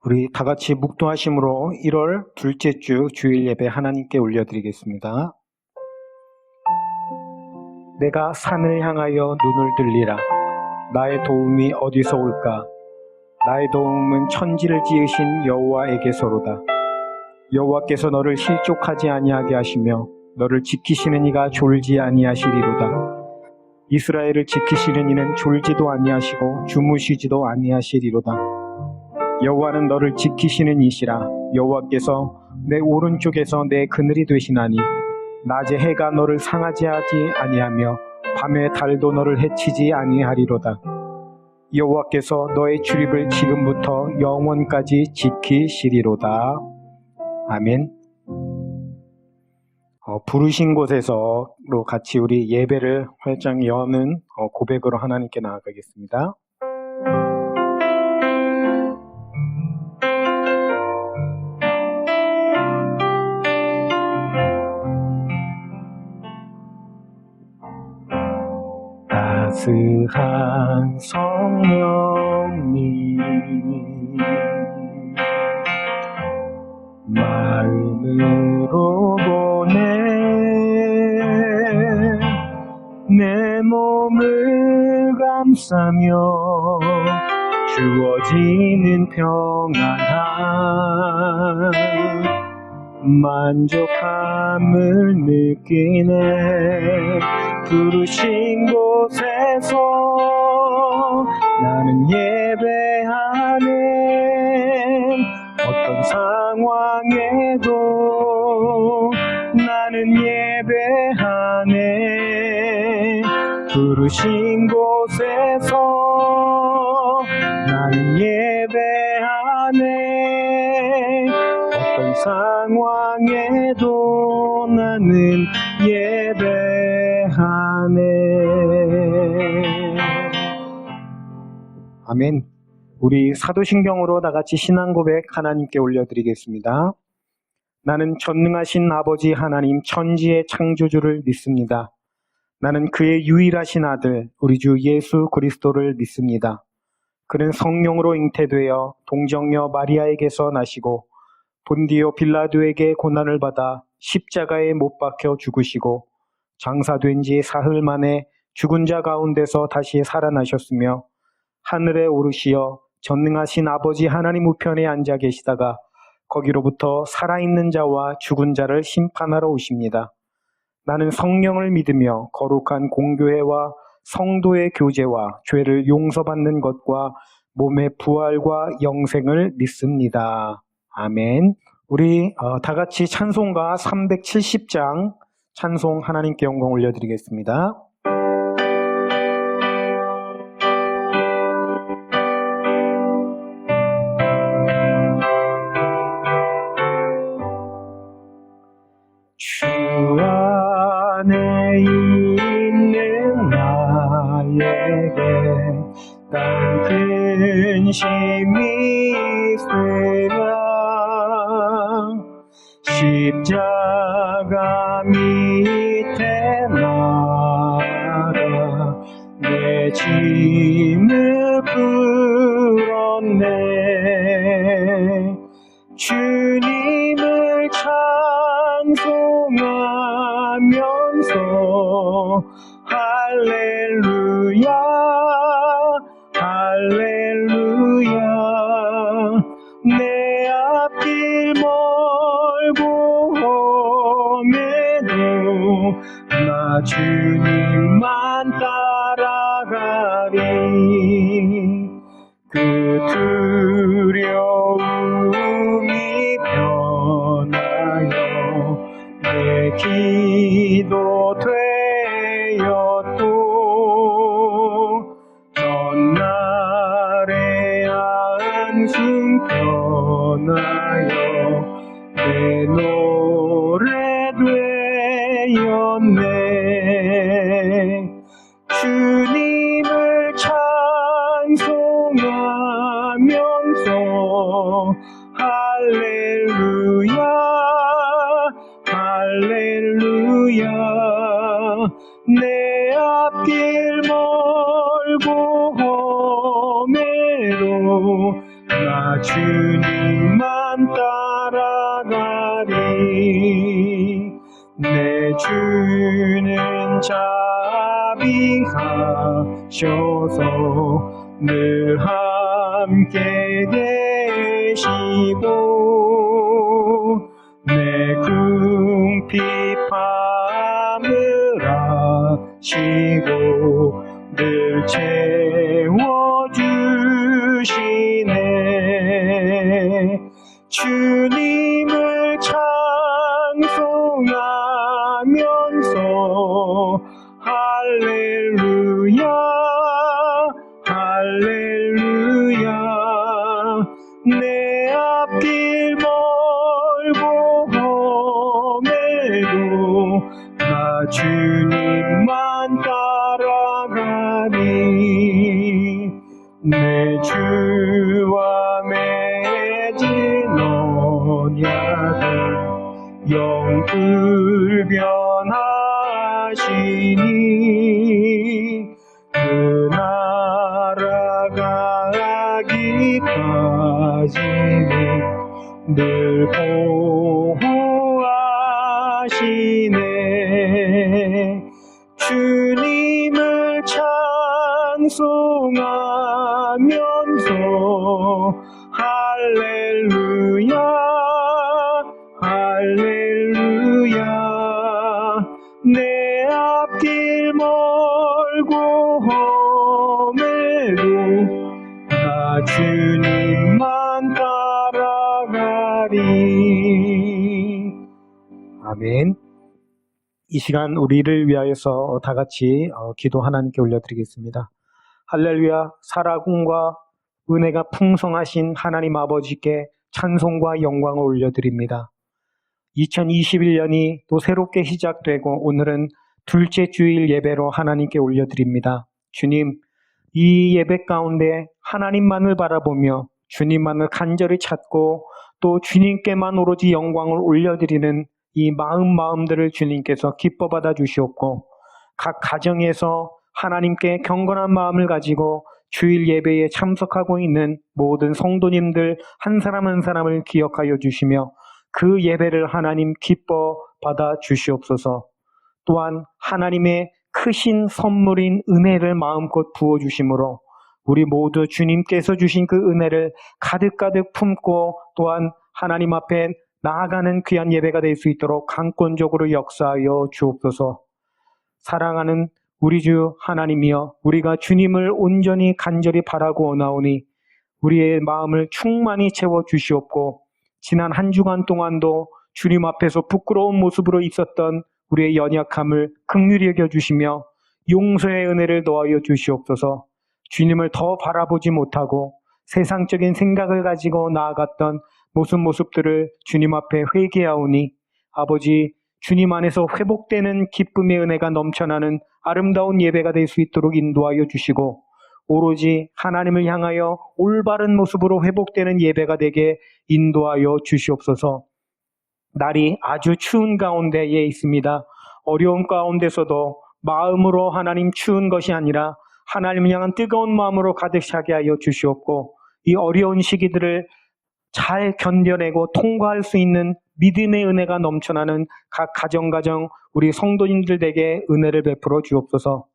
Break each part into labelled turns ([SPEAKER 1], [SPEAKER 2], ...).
[SPEAKER 1] 우리 다 같이 묵도하심으로 1월 둘째 주 주일 예배 하나님께 올려드리겠습니다. 내가 산을 향하여 눈을 들리라. 나의 도움이 어디서 올까? 나의 도움은 천지를 지으신 여호와에게서로다. 여호와께서 너를 실족하지 아니하게 하시며 너를 지키시는 이가 졸지 아니하시리로다. 이스라엘을 지키시는 이는 졸지도 아니하시고 주무시지도 아니하시리로다. 여호와는 너를 지키시는 이시라. 여호와께서 내 오른쪽에서 내 그늘이 되시나니 낮에 해가 너를 상하지 하지 아니하며 밤에 달도 너를 해치지 아니하리로다. 여호와께서 너의 출입을 지금부터 영원까지 지키시리로다. 아멘. 부르신 곳에서로 같이 우리 예배를 활짝 여는 고백으로 하나님께 나아가겠습니다. 따스한 성령님 마음으로 보내 내 몸을 감싸며 주어지는 평안함 만족함을 느끼네. 부르신 곳에서 나는 예배하네. 어떤 상황에도 나는 예배하네. 부르신 곳에서 나는 예배하네. 어떤 상황에도 나는 예배하네. 아멘. 우리 사도신경으로 다같이 신앙 고백 하나님께 올려드리겠습니다. 나는 전능하신 아버지 하나님 천지의 창조주를 믿습니다. 나는 그의 유일하신 아들 우리 주 예수 그리스도를 믿습니다. 그는 성령으로 잉태되어 동정녀 마리아에게서 나시고 본디오 빌라도에게 고난을 받아 십자가에 못 박혀 죽으시고 장사된 지 사흘 만에 죽은 자 가운데서 다시 살아나셨으며 하늘에 오르시어 전능하신 아버지 하나님 우편에 앉아 계시다가 거기로부터 살아있는 자와 죽은 자를 심판하러 오십니다. 나는 성령을 믿으며 거룩한 공교회와 성도의 교제와 죄를 용서받는 것과 몸의 부활과 영생을 믿습니다. 아멘. 우리 다 같이 찬송가 370장 찬송 하나님께 영광 올려드리겠습니다. 주 안에 있는 나에게 딴 근심이 있으랴. 십자가 밑에 나가 내 짐을 풀었네. 주님을 찬송하면서 할렐루야 할렐루야. 내 앞길 멀고 험해도 나 주님만 따라가리. 그 두려움이 변하여 내 기도 되었고 전날의 안승 변하여 내 노래 되었네. 주님을 찬송하면서 할렐루야 할렐루야. 내 앞길 멀고 험해도 나 주님 주님만 따라가리. 내 주는 자비하셔서 늘 함께 계시고 내 궁핍함을 아시고 늘 채워주시네. 주님을 찬송하면서 할렐루야 할렐루야. 내 앞길 멀고 험해도 나 주님만 따라가리. 내 주와 맺은 언약을 영불변하시니 그 나라 가기까지 늘 보호하시네. 주님을 찬송하면서 할렐루야 할렐루야. 내 앞길 멀고 험해도 나 주님만 따라가리. 아멘. 이 시간 우리를 위하여서 다 같이 기도 하나님께 올려드리겠습니다. 할렐루야. 사랑과 은혜가 풍성하신 하나님 아버지께 찬송과 영광을 올려드립니다. 2021년이 또 새롭게 시작되고 오늘은 둘째 주일 예배로 하나님께 올려드립니다. 주님, 이 예배 가운데 하나님만을 바라보며 주님만을 간절히 찾고 또 주님께만 오로지 영광을 올려드리는 이 마음들을 주님께서 기뻐 받아 주시옵고 각 가정에서 하나님께 경건한 마음을 가지고 주일 예배에 참석하고 있는 모든 성도님들 한 사람 한 사람을 기억하여 주시며 그 예배를 하나님 기뻐 받아 주시옵소서. 또한 하나님의 크신 선물인 은혜를 마음껏 부어주심으로 우리 모두 주님께서 주신 그 은혜를 가득가득 품고 또한 하나님 앞에 나아가는 귀한 예배가 될 수 있도록 강권적으로 역사하여 주옵소서. 사랑하는 우리 주 하나님이여, 우리가 주님을 온전히 간절히 바라고 오나오니 우리의 마음을 충만히 채워주시옵고 지난 한 주간 동안도 주님 앞에서 부끄러운 모습으로 있었던 우리의 연약함을 긍휼히 여겨주시며 용서의 은혜를 더하여 주시옵소서. 주님을 더 바라보지 못하고 세상적인 생각을 가지고 나아갔던 모습들을 주님 앞에 회개하오니 아버지, 주님 안에서 회복되는 기쁨의 은혜가 넘쳐나는 아름다운 예배가 될 수 있도록 인도하여 주시고 오로지 하나님을 향하여 올바른 모습으로 회복되는 예배가 되게 인도하여 주시옵소서. 날이 아주 추운 가운데에 있습니다. 어려운 가운데서도 마음으로 하나님 추운 것이 아니라 하나님을 향한 뜨거운 마음으로 가득 차게 하여 주시옵고 이 어려운 시기들을 잘 견뎌내고 통과할 수 있는 믿음의 은혜가 넘쳐나는 각 가정 우리 성도님들에게 은혜를 베풀어 주옵소서.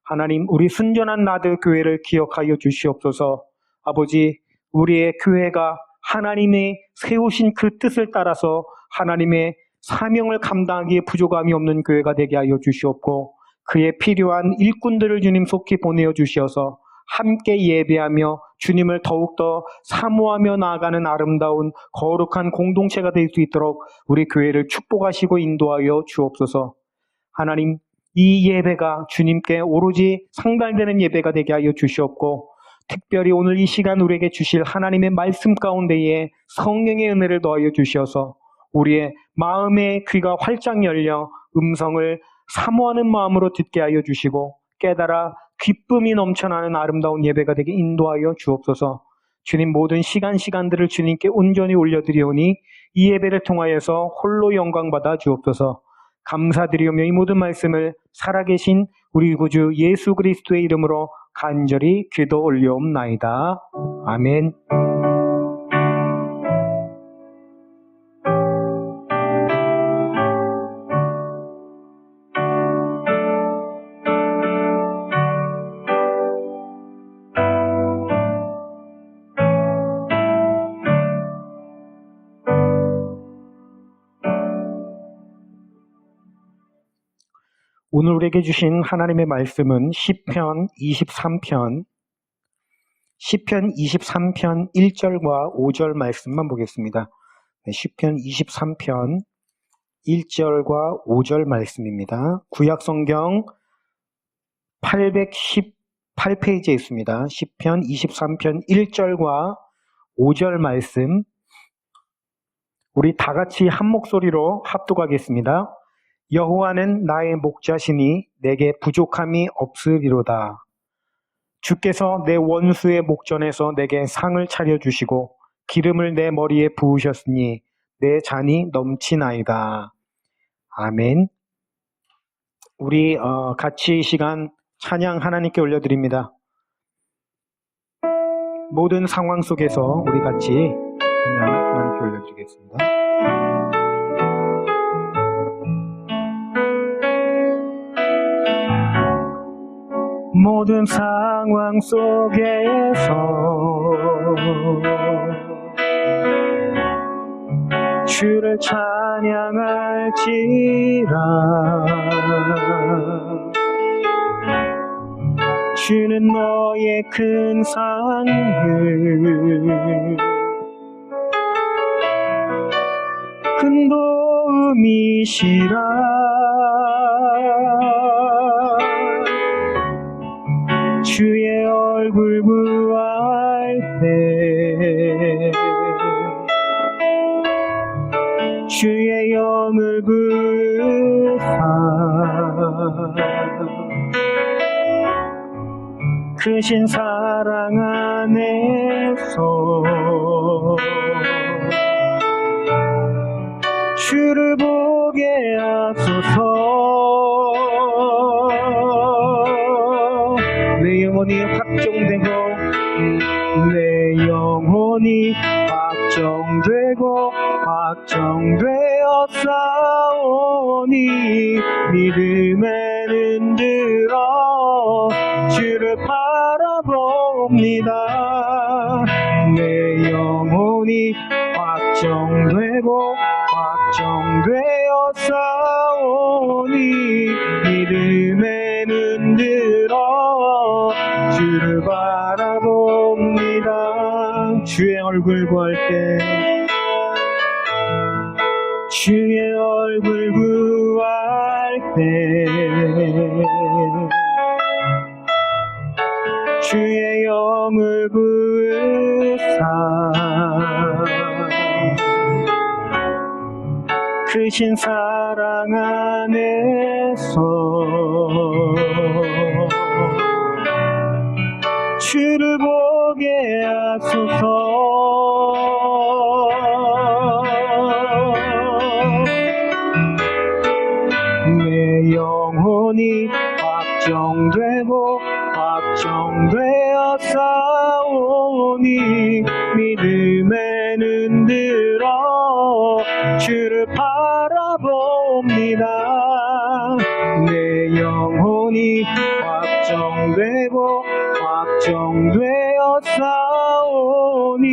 [SPEAKER 1] 하나님, 우리 순전한 나들 교회를 기억하여 주시옵소서. 아버지, 우리의 교회가 하나님의 세우신 그 뜻을 따라서 하나님의 사명을 감당하기에 부족함이 없는 교회가 되게 하여 주시옵고 그에 필요한 일꾼들을 주님 속히 보내어 주시어서 함께 예배하며 주님을 더욱더 사모하며 나아가는 아름다운 거룩한 공동체가 될 수 있도록 우리 교회를 축복하시고 인도하여 주옵소서. 하나님, 이 예배가 주님께 오로지 상달되는 예배가 되게 하여 주시옵고 특별히 오늘 이 시간 우리에게 주실 하나님의 말씀 가운데에 성령의 은혜를 더하여 주시어서 우리의 마음의 귀가 활짝 열려 음성을 사모하는 마음으로 듣게 하여 주시고 깨달아 기쁨이 넘쳐나는 아름다운 예배가 되게 인도하여 주옵소서. 주님, 모든 시간들을 주님께 온전히 올려드리오니 이 예배를 통하여서 홀로 영광받아 주옵소서. 감사드리오며 이 모든 말씀을 살아계신 우리 구주 예수 그리스도의 이름으로 간절히 기도 올려옵나이다. 아멘. 오늘 우리에게 주신 하나님의 말씀은 시편 23편 1절과 5절 말씀만 보겠습니다. 시편 23편 1절과 5절 말씀입니다. 구약성경 818페이지에 있습니다. 시편 23편 1절과 5절 말씀, 우리 다 같이 한 목소리로 합독하겠습니다. 여호와는 나의 목자시니 내게 부족함이 없으리로다. 주께서 내 원수의 목전에서 내게 상을 차려주시고 기름을 내 머리에 부으셨으니 내 잔이 넘치나이다. 아멘. 우리 같이 이 시간 찬양 하나님께 올려드립니다. 모든 상황 속에서 우리 같이 찬양 하나님께 올려드리겠습니다. 모든 상황 속에서 주를 찬양할지라. 주는 너의 큰 산을 큰 도움이시라. 주의 얼굴 구할 때 주의 영을 부으사 크신 사랑 안에서 주를 보게 하소서. 내 영혼이 확정되고 내 영혼이 확정되어 싸우니 믿음에는 들어 주를 바라봅니다. 내 영혼이 확정되어 싸우니 믿음에는 들어 주를 바라봅니다. 주의 얼굴 구할 때 주의 얼굴 구할 때 주의 영을 부으사 크신 사랑 안에서 주를 보게 하소서. 내 영혼이 확정되어 싸우니 믿음에는 들어 주를 바라봅니다. 내 영혼이 확정되어 싸우니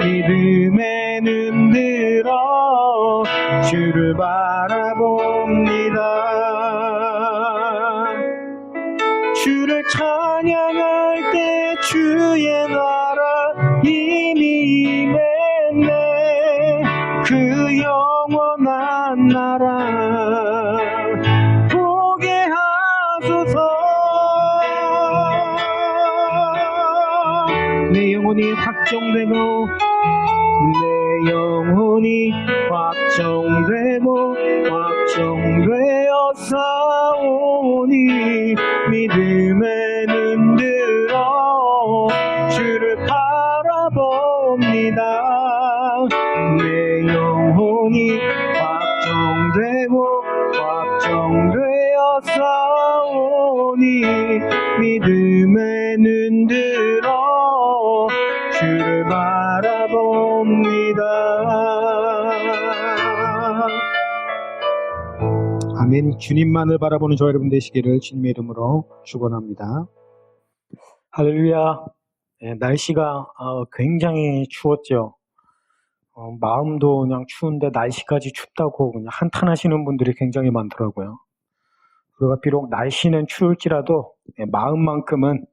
[SPEAKER 1] 믿음에는 들어 주를 바라봅니다. 주를 찬양할 때 주의 나라 이미 임했네. 그 영원한 나라 보게 하소서. 내 영혼이 확정되고 내 영혼이 확정되어 싸우니 믿음에는 들어 주를 바라봅니다. 내 영혼이 확정되어 싸우니 믿음에는 들어 주를 바라봅니다. 아멘. 주님만을 바라보는 저 여러분 되시기를 주님의 이름으로 축원합니다. 할렐루야. 날씨가 굉장히 추웠죠. 마음도 그냥 추운데 날씨까지 춥다고 그냥 한탄하시는 분들이 굉장히 많더라고요. 우리가 비록 날씨는 추울지라도 마음만큼은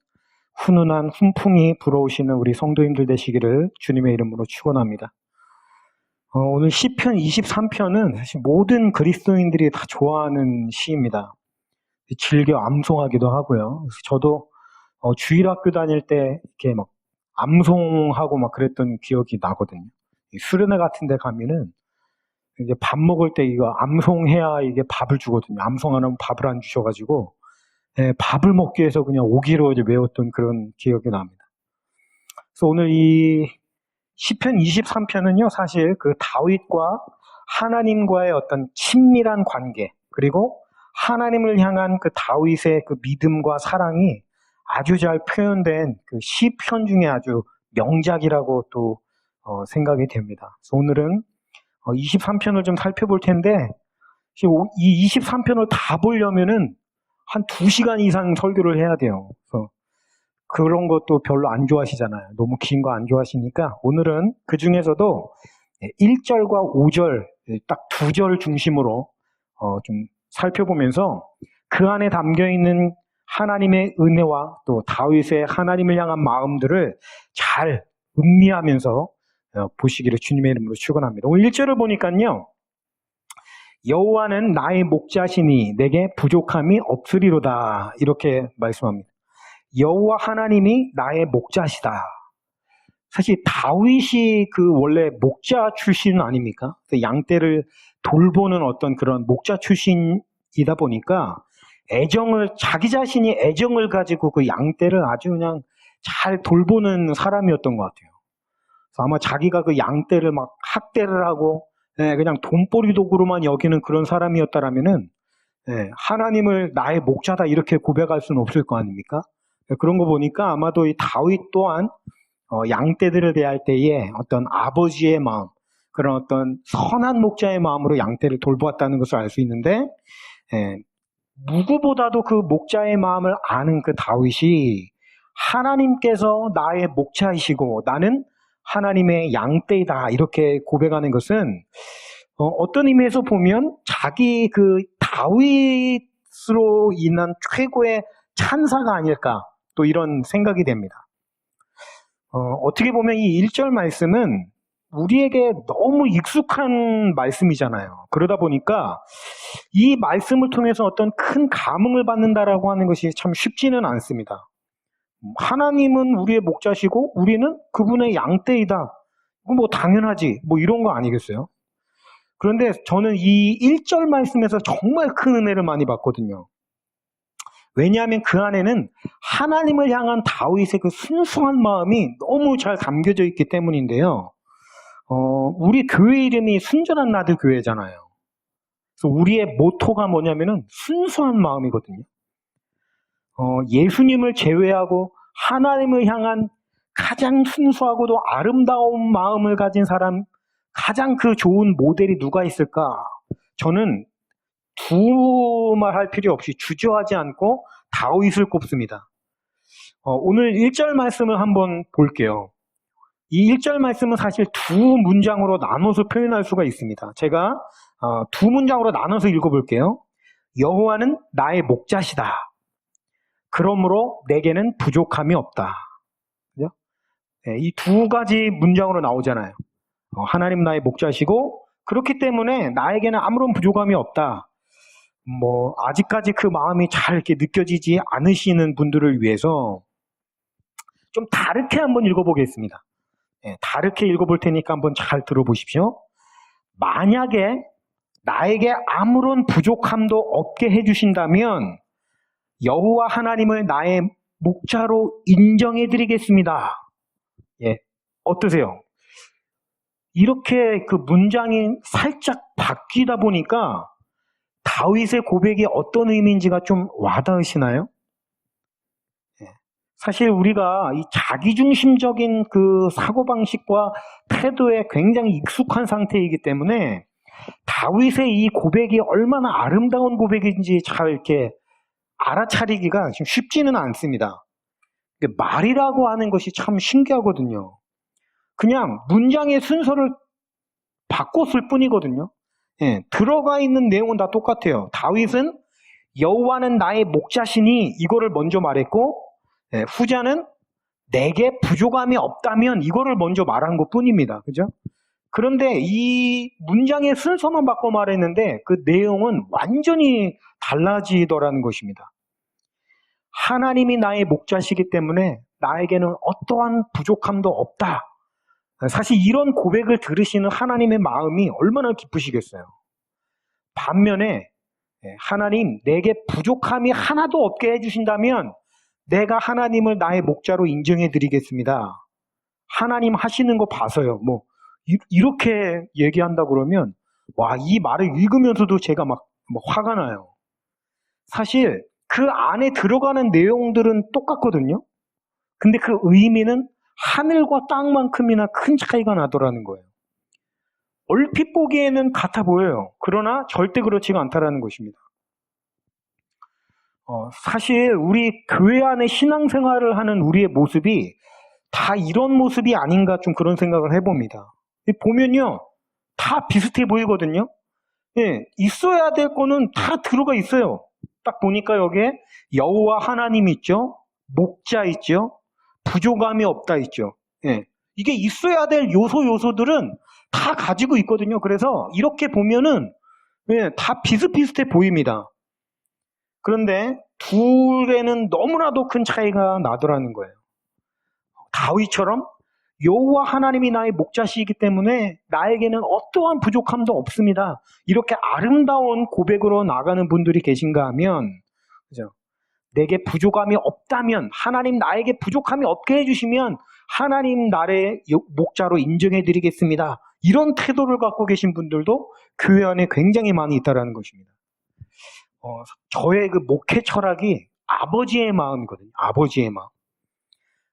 [SPEAKER 1] 훈훈한 훈풍이 불어오시는 우리 성도님들 되시기를 주님의 이름으로 축원합니다. 오늘 시편 23편은 사실 모든 그리스도인들이 다 좋아하는 시입니다. 즐겨 암송하기도 하고요. 그래서 저도 주일학교 다닐 때 이렇게 막 암송하고 막 그랬던 기억이 나거든요. 수련회 같은 데 가면은 이제 밥 먹을 때 이거 암송해야 이게 밥을 주거든요. 암송 안 하면 밥을 안 주셔가지고 밥을 먹기 위해서 그냥 오기로 이제 외웠던 그런 기억이 납니다. 그래서 오늘 이 시편 23편은요, 사실 그 다윗과 하나님과의 어떤 친밀한 관계, 그리고 하나님을 향한 그 다윗의 그 믿음과 사랑이 아주 잘 표현된 그 시편 중에 아주 명작이라고 또 생각이 됩니다. 그래서 오늘은 23편을 좀 살펴볼 텐데, 이 23편을 다 보려면은 한 2시간 이상 설교를 해야 돼요. 그래서 그런 것도 별로 안 좋아하시잖아요. 너무 긴 거 안 좋아하시니까 오늘은 그 중에서도 1절과 5절 딱 2절 중심으로 좀 살펴보면서 그 안에 담겨있는 하나님의 은혜와 또 다윗의 하나님을 향한 마음들을 잘 음미하면서 보시기를 주님의 이름으로 축원합니다. 오늘 1절을 보니까요. 여호와는 나의 목자시니 내게 부족함이 없으리로다 이렇게 말씀합니다. 여호와 하나님이 나의 목자시다. 사실 다윗이 그 원래 목자 출신 아닙니까? 양떼를 돌보는 어떤 그런 목자 출신이다 보니까 자기 자신이 애정을 가지고 그 양떼를 아주 그냥 잘 돌보는 사람이었던 것 같아요. 그래서 아마 자기가 그 양떼를 막 학대를 하고 그냥 돈벌이 도구로만 여기는 그런 사람이었다라면은 하나님을 나의 목자다 이렇게 고백할 수는 없을 거 아닙니까? 그런 거 보니까 아마도 이 다윗 또한 양떼들을 대할 때에 어떤 아버지의 마음, 그런 어떤 선한 목자의 마음으로 양떼를 돌보았다는 것을 알 수 있는데 누구보다도 그 목자의 마음을 아는 그 다윗이 하나님께서 나의 목자이시고 나는 하나님의 양떼이다 이렇게 고백하는 것은 어떤 의미에서 보면 자기 그 다윗으로 인한 최고의 찬사가 아닐까 또 이런 생각이 됩니다. 어떻게 보면 이 1절 말씀은 우리에게 너무 익숙한 말씀이잖아요. 그러다 보니까 이 말씀을 통해서 어떤 큰 감흥을 받는다라고 하는 것이 참 쉽지는 않습니다. 하나님은 우리의 목자시고 우리는 그분의 양떼이다. 뭐 당연하지. 뭐 이런 거 아니겠어요? 그런데 저는 이 1절 말씀에서 정말 큰 은혜를 많이 받거든요. 왜냐하면 그 안에는 하나님을 향한 다윗의 그 순수한 마음이 너무 잘 담겨져 있기 때문인데요. 우리 교회 이름이 순전한 나들 교회잖아요. 그래서 우리의 모토가 뭐냐면은 순수한 마음이거든요. 예수님을 제외하고 하나님을 향한 가장 순수하고도 아름다운 마음을 가진 사람, 가장 그 좋은 모델이 누가 있을까? 저는 두말할 필요 없이 주저하지 않고 다윗을 꼽습니다. 오늘 1절 말씀을 한번 볼게요. 이 1절 말씀은 사실 두 문장으로 나눠서 표현할 수가 있습니다. 제가 두 문장으로 나눠서 읽어볼게요. 여호와는 나의 목자시다. 그러므로 내게는 부족함이 없다. 그죠? 이 두 가지 문장으로 나오잖아요. 하나님 나의 목자시고 그렇기 때문에 나에게는 아무런 부족함이 없다. 아직까지 그 마음이 잘 이렇게 느껴지지 않으시는 분들을 위해서 좀 다르게 한번 읽어보겠습니다. 다르게 읽어볼 테니까 한번 잘 들어보십시오. 만약에 나에게 아무런 부족함도 없게 해주신다면 여호와 하나님을 나의 목자로 인정해드리겠습니다. 어떠세요? 이렇게 그 문장이 살짝 바뀌다 보니까 다윗의 고백이 어떤 의미인지가 좀 와닿으시나요? 사실 우리가 이 자기중심적인 그 사고방식과 태도에 굉장히 익숙한 상태이기 때문에 다윗의 이 고백이 얼마나 아름다운 고백인지 잘 이렇게 알아차리기가 지금 쉽지는 않습니다. 말이라고 하는 것이 참 신기하거든요. 그냥 문장의 순서를 바꿨을 뿐이거든요. 들어가 있는 내용은 다 똑같아요. 다윗은 여호와는 나의 목자시니 이거를 먼저 말했고, 후자는 내게 부족함이 없다면 이거를 먼저 말한 것뿐입니다. 그죠? 그런데 이 문장의 순서만 바꿔 말했는데 그 내용은 완전히 달라지더라는 것입니다. 하나님이 나의 목자시기 때문에 나에게는 어떠한 부족함도 없다. 사실 이런 고백을 들으시는 하나님의 마음이 얼마나 기쁘시겠어요. 반면에 하나님, 내게 부족함이 하나도 없게 해주신다면 내가 하나님을 나의 목자로 인정해 드리겠습니다. 하나님 하시는 거 봐서요. 뭐 이렇게 얘기한다 그러면 와, 이 말을 읽으면서도 제가 막 화가 나요. 사실 그 안에 들어가는 내용들은 똑같거든요. 근데 그 의미는 하늘과 땅만큼이나 큰 차이가 나더라는 거예요. 얼핏 보기에는 같아 보여요. 그러나 절대 그렇지가 않다라는 것입니다. 사실 우리 교회 안에 신앙생활을 하는 우리의 모습이 다 이런 모습이 아닌가 좀 그런 생각을 해봅니다. 보면요, 다 비슷해 보이거든요. 있어야 될 거는 다 들어가 있어요. 딱 보니까 여기에 여호와 하나님 있죠, 목자 있죠, 부족함이 없다 있죠. 이게 있어야 될 요소들은 다 가지고 있거든요. 그래서 이렇게 보면은 다 비슷비슷해 보입니다. 그런데 둘에는 너무나도 큰 차이가 나더라는 거예요. 다윗처럼 여호와 하나님이 나의 목자시기 때문에 나에게는 어떠한 부족함도 없습니다. 이렇게 아름다운 고백으로 나가는 분들이 계신가 하면, 그죠? 내게 부족함이 없다면, 하나님 나에게 부족함이 없게 해주시면 하나님 나의 목자로 인정해 드리겠습니다. 이런 태도를 갖고 계신 분들도 교회 안에 굉장히 많이 있다는 것입니다. 저의 그 목회 철학이 아버지의 마음이거든요. 아버지의 마음.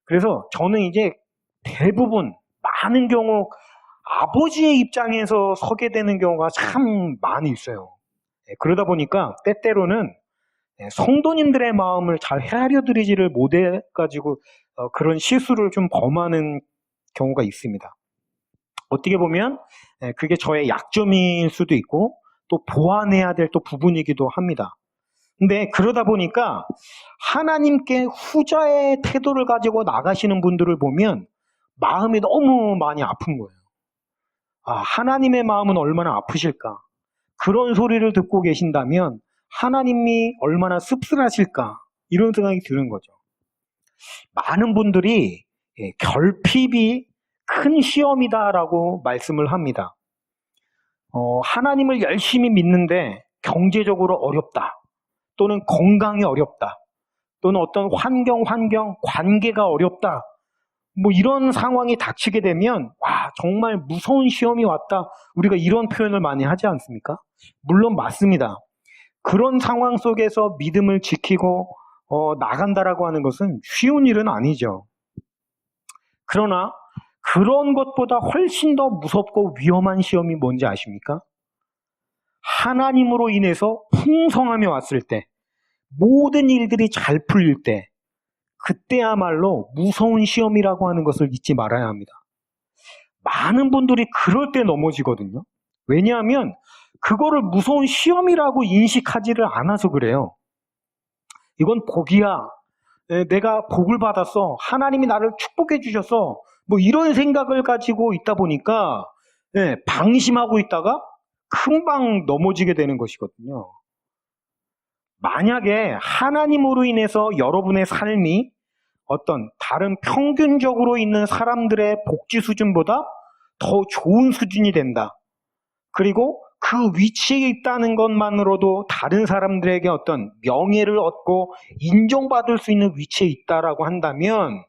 [SPEAKER 1] 그래서 저는 이제 대부분 많은 경우 아버지의 입장에서 서게 되는 경우가 참 많이 있어요. 그러다 보니까 때때로는 성도님들의 마음을 잘 헤아려 드리지를 못해가지고 그런 실수를 좀 범하는 경우가 있습니다. 어떻게 보면 그게 저의 약점일 수도 있고 또 보완해야 될 또 부분이기도 합니다. 근데 그러다 보니까 하나님께 후자의 태도를 가지고 나가시는 분들을 보면 마음이 너무 많이 아픈 거예요. 하나님의 마음은 얼마나 아프실까? 그런 소리를 듣고 계신다면 하나님이 얼마나 씁쓸하실까? 이런 생각이 드는 거죠. 많은 분들이 결핍이 큰 시험이다라고 말씀을 합니다. 하나님을 열심히 믿는데 경제적으로 어렵다. 또는 건강이 어렵다. 또는 어떤 환경, 관계가 어렵다. 뭐 이런 상황이 닥치게 되면 정말 무서운 시험이 왔다. 우리가 이런 표현을 많이 하지 않습니까? 물론 맞습니다. 그런 상황 속에서 믿음을 지키고 나간다라고 하는 것은 쉬운 일은 아니죠. 그러나 그런 것보다 훨씬 더 무섭고 위험한 시험이 뭔지 아십니까? 하나님으로 인해서 풍성함이 왔을 때, 모든 일들이 잘 풀릴 때, 그때야말로 무서운 시험이라고 하는 것을 잊지 말아야 합니다. 많은 분들이 그럴 때 넘어지거든요. 왜냐하면 그거를 무서운 시험이라고 인식하지를 않아서 그래요. 이건 복이야. 내가 복을 받았어. 하나님이 나를 축복해 주셔서 뭐 이런 생각을 가지고 있다 보니까 방심하고 있다가 금방 넘어지게 되는 것이거든요. 만약에 하나님으로 인해서 여러분의 삶이 어떤 다른 평균적으로 있는 사람들의 복지 수준보다 더 좋은 수준이 된다. 그리고 그 위치에 있다는 것만으로도 다른 사람들에게 어떤 명예를 얻고 인정받을 수 있는 위치에 있다라고 한다면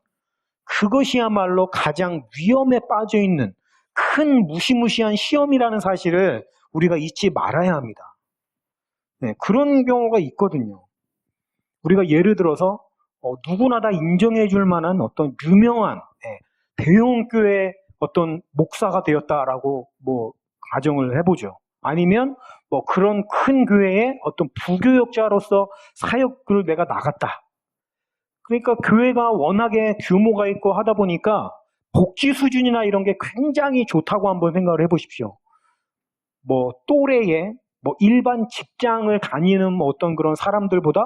[SPEAKER 1] 그것이야말로 가장 위험에 빠져 있는 큰 무시무시한 시험이라는 사실을 우리가 잊지 말아야 합니다. 그런 경우가 있거든요. 우리가 예를 들어서 누구나 다 인정해 줄 만한 어떤 유명한 대형교회 어떤 목사가 되었다라고 가정을 해보죠. 아니면 그런 큰 교회의 어떤 부교역자로서 사역을 내가 나갔다. 그러니까 교회가 워낙에 규모가 있고 하다 보니까 복지 수준이나 이런 게 굉장히 좋다고 한번 생각을 해보십시오. 또래의 뭐 일반 직장을 다니는 뭐 어떤 그런 사람들보다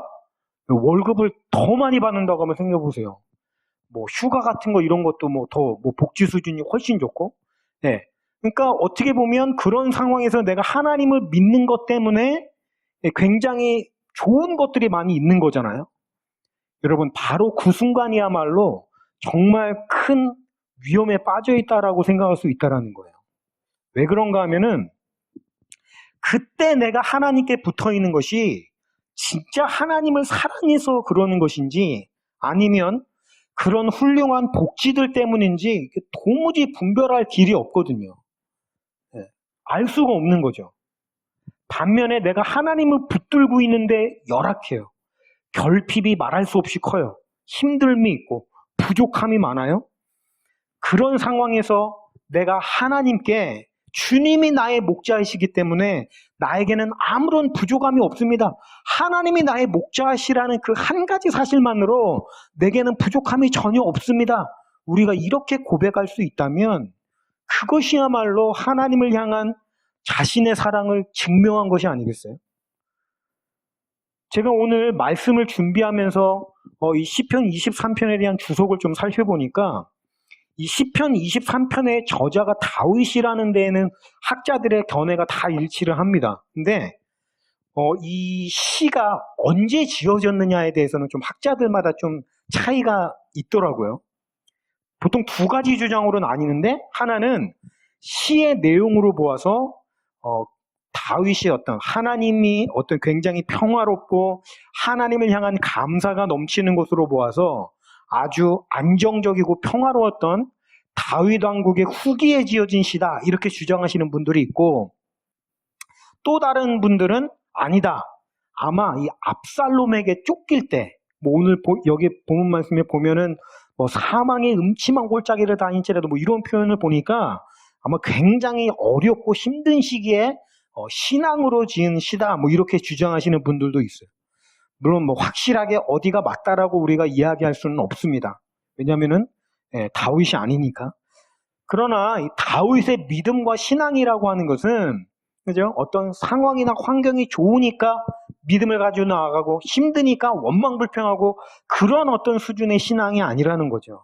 [SPEAKER 1] 월급을 더 많이 받는다고 하면 생각해 보세요. 뭐 휴가 같은 거 이런 것도 뭐 더 뭐 복지 수준이 훨씬 좋고, 예. 그러니까 어떻게 보면 그런 상황에서 내가 하나님을 믿는 것 때문에 굉장히 좋은 것들이 많이 있는 거잖아요. 여러분, 바로 그 순간이야말로 정말 큰 위험에 빠져 있다라고 생각할 수 있다라는 거예요. 왜 그런가 하면은 그때 내가 하나님께 붙어 있는 것이 진짜 하나님을 사랑해서 그러는 것인지 아니면 그런 훌륭한 복지들 때문인지 도무지 분별할 길이 없거든요. 알 수가 없는 거죠. 반면에 내가 하나님을 붙들고 있는데 열악해요. 결핍이 말할 수 없이 커요. 힘듦이 있고 부족함이 많아요. 그런 상황에서 내가 하나님께 주님이 나의 목자이시기 때문에 나에게는 아무런 부족함이 없습니다. 하나님이 나의 목자시라는 그 한 가지 사실만으로 내게는 부족함이 전혀 없습니다. 우리가 이렇게 고백할 수 있다면 그것이야말로 하나님을 향한 자신의 사랑을 증명한 것이 아니겠어요? 제가 오늘 말씀을 준비하면서 이 시편 23편에 대한 주석을 좀 살펴보니까 이 시편 23편의 저자가 다윗이라는 데에는 학자들의 견해가 다 일치를 합니다. 근데 이 시가 언제 지어졌느냐에 대해서는 좀 학자들마다 좀 차이가 있더라고요. 보통 두 가지 주장으로 나뉘는데 하나는 시의 내용으로 보아서 다윗이 하나님이 굉장히 평화롭고 하나님을 향한 감사가 넘치는 것으로 보아서 아주 안정적이고 평화로웠던 다윗 왕국의 후기에 지어진 시다 이렇게 주장하시는 분들이 있고 또 다른 분들은 아니다. 아마 이 압살롬에게 쫓길 때 뭐 오늘 여기 본문 말씀에 보면은 뭐 사망의 음침한 골짜기를 다닌지라도 뭐 이런 표현을 보니까 아마 굉장히 어렵고 힘든 시기에 신앙으로 지은 시다 뭐 이렇게 주장하시는 분들도 있어요. 물론 뭐 확실하게 어디가 맞다라고 우리가 이야기할 수는 없습니다. 왜냐하면은 다윗이 아니니까. 그러나 이 다윗의 믿음과 신앙이라고 하는 것은 그죠? 어떤 상황이나 환경이 좋으니까 믿음을 가지고 나아가고 힘드니까 원망불평하고 그런 어떤 수준의 신앙이 아니라는 거죠.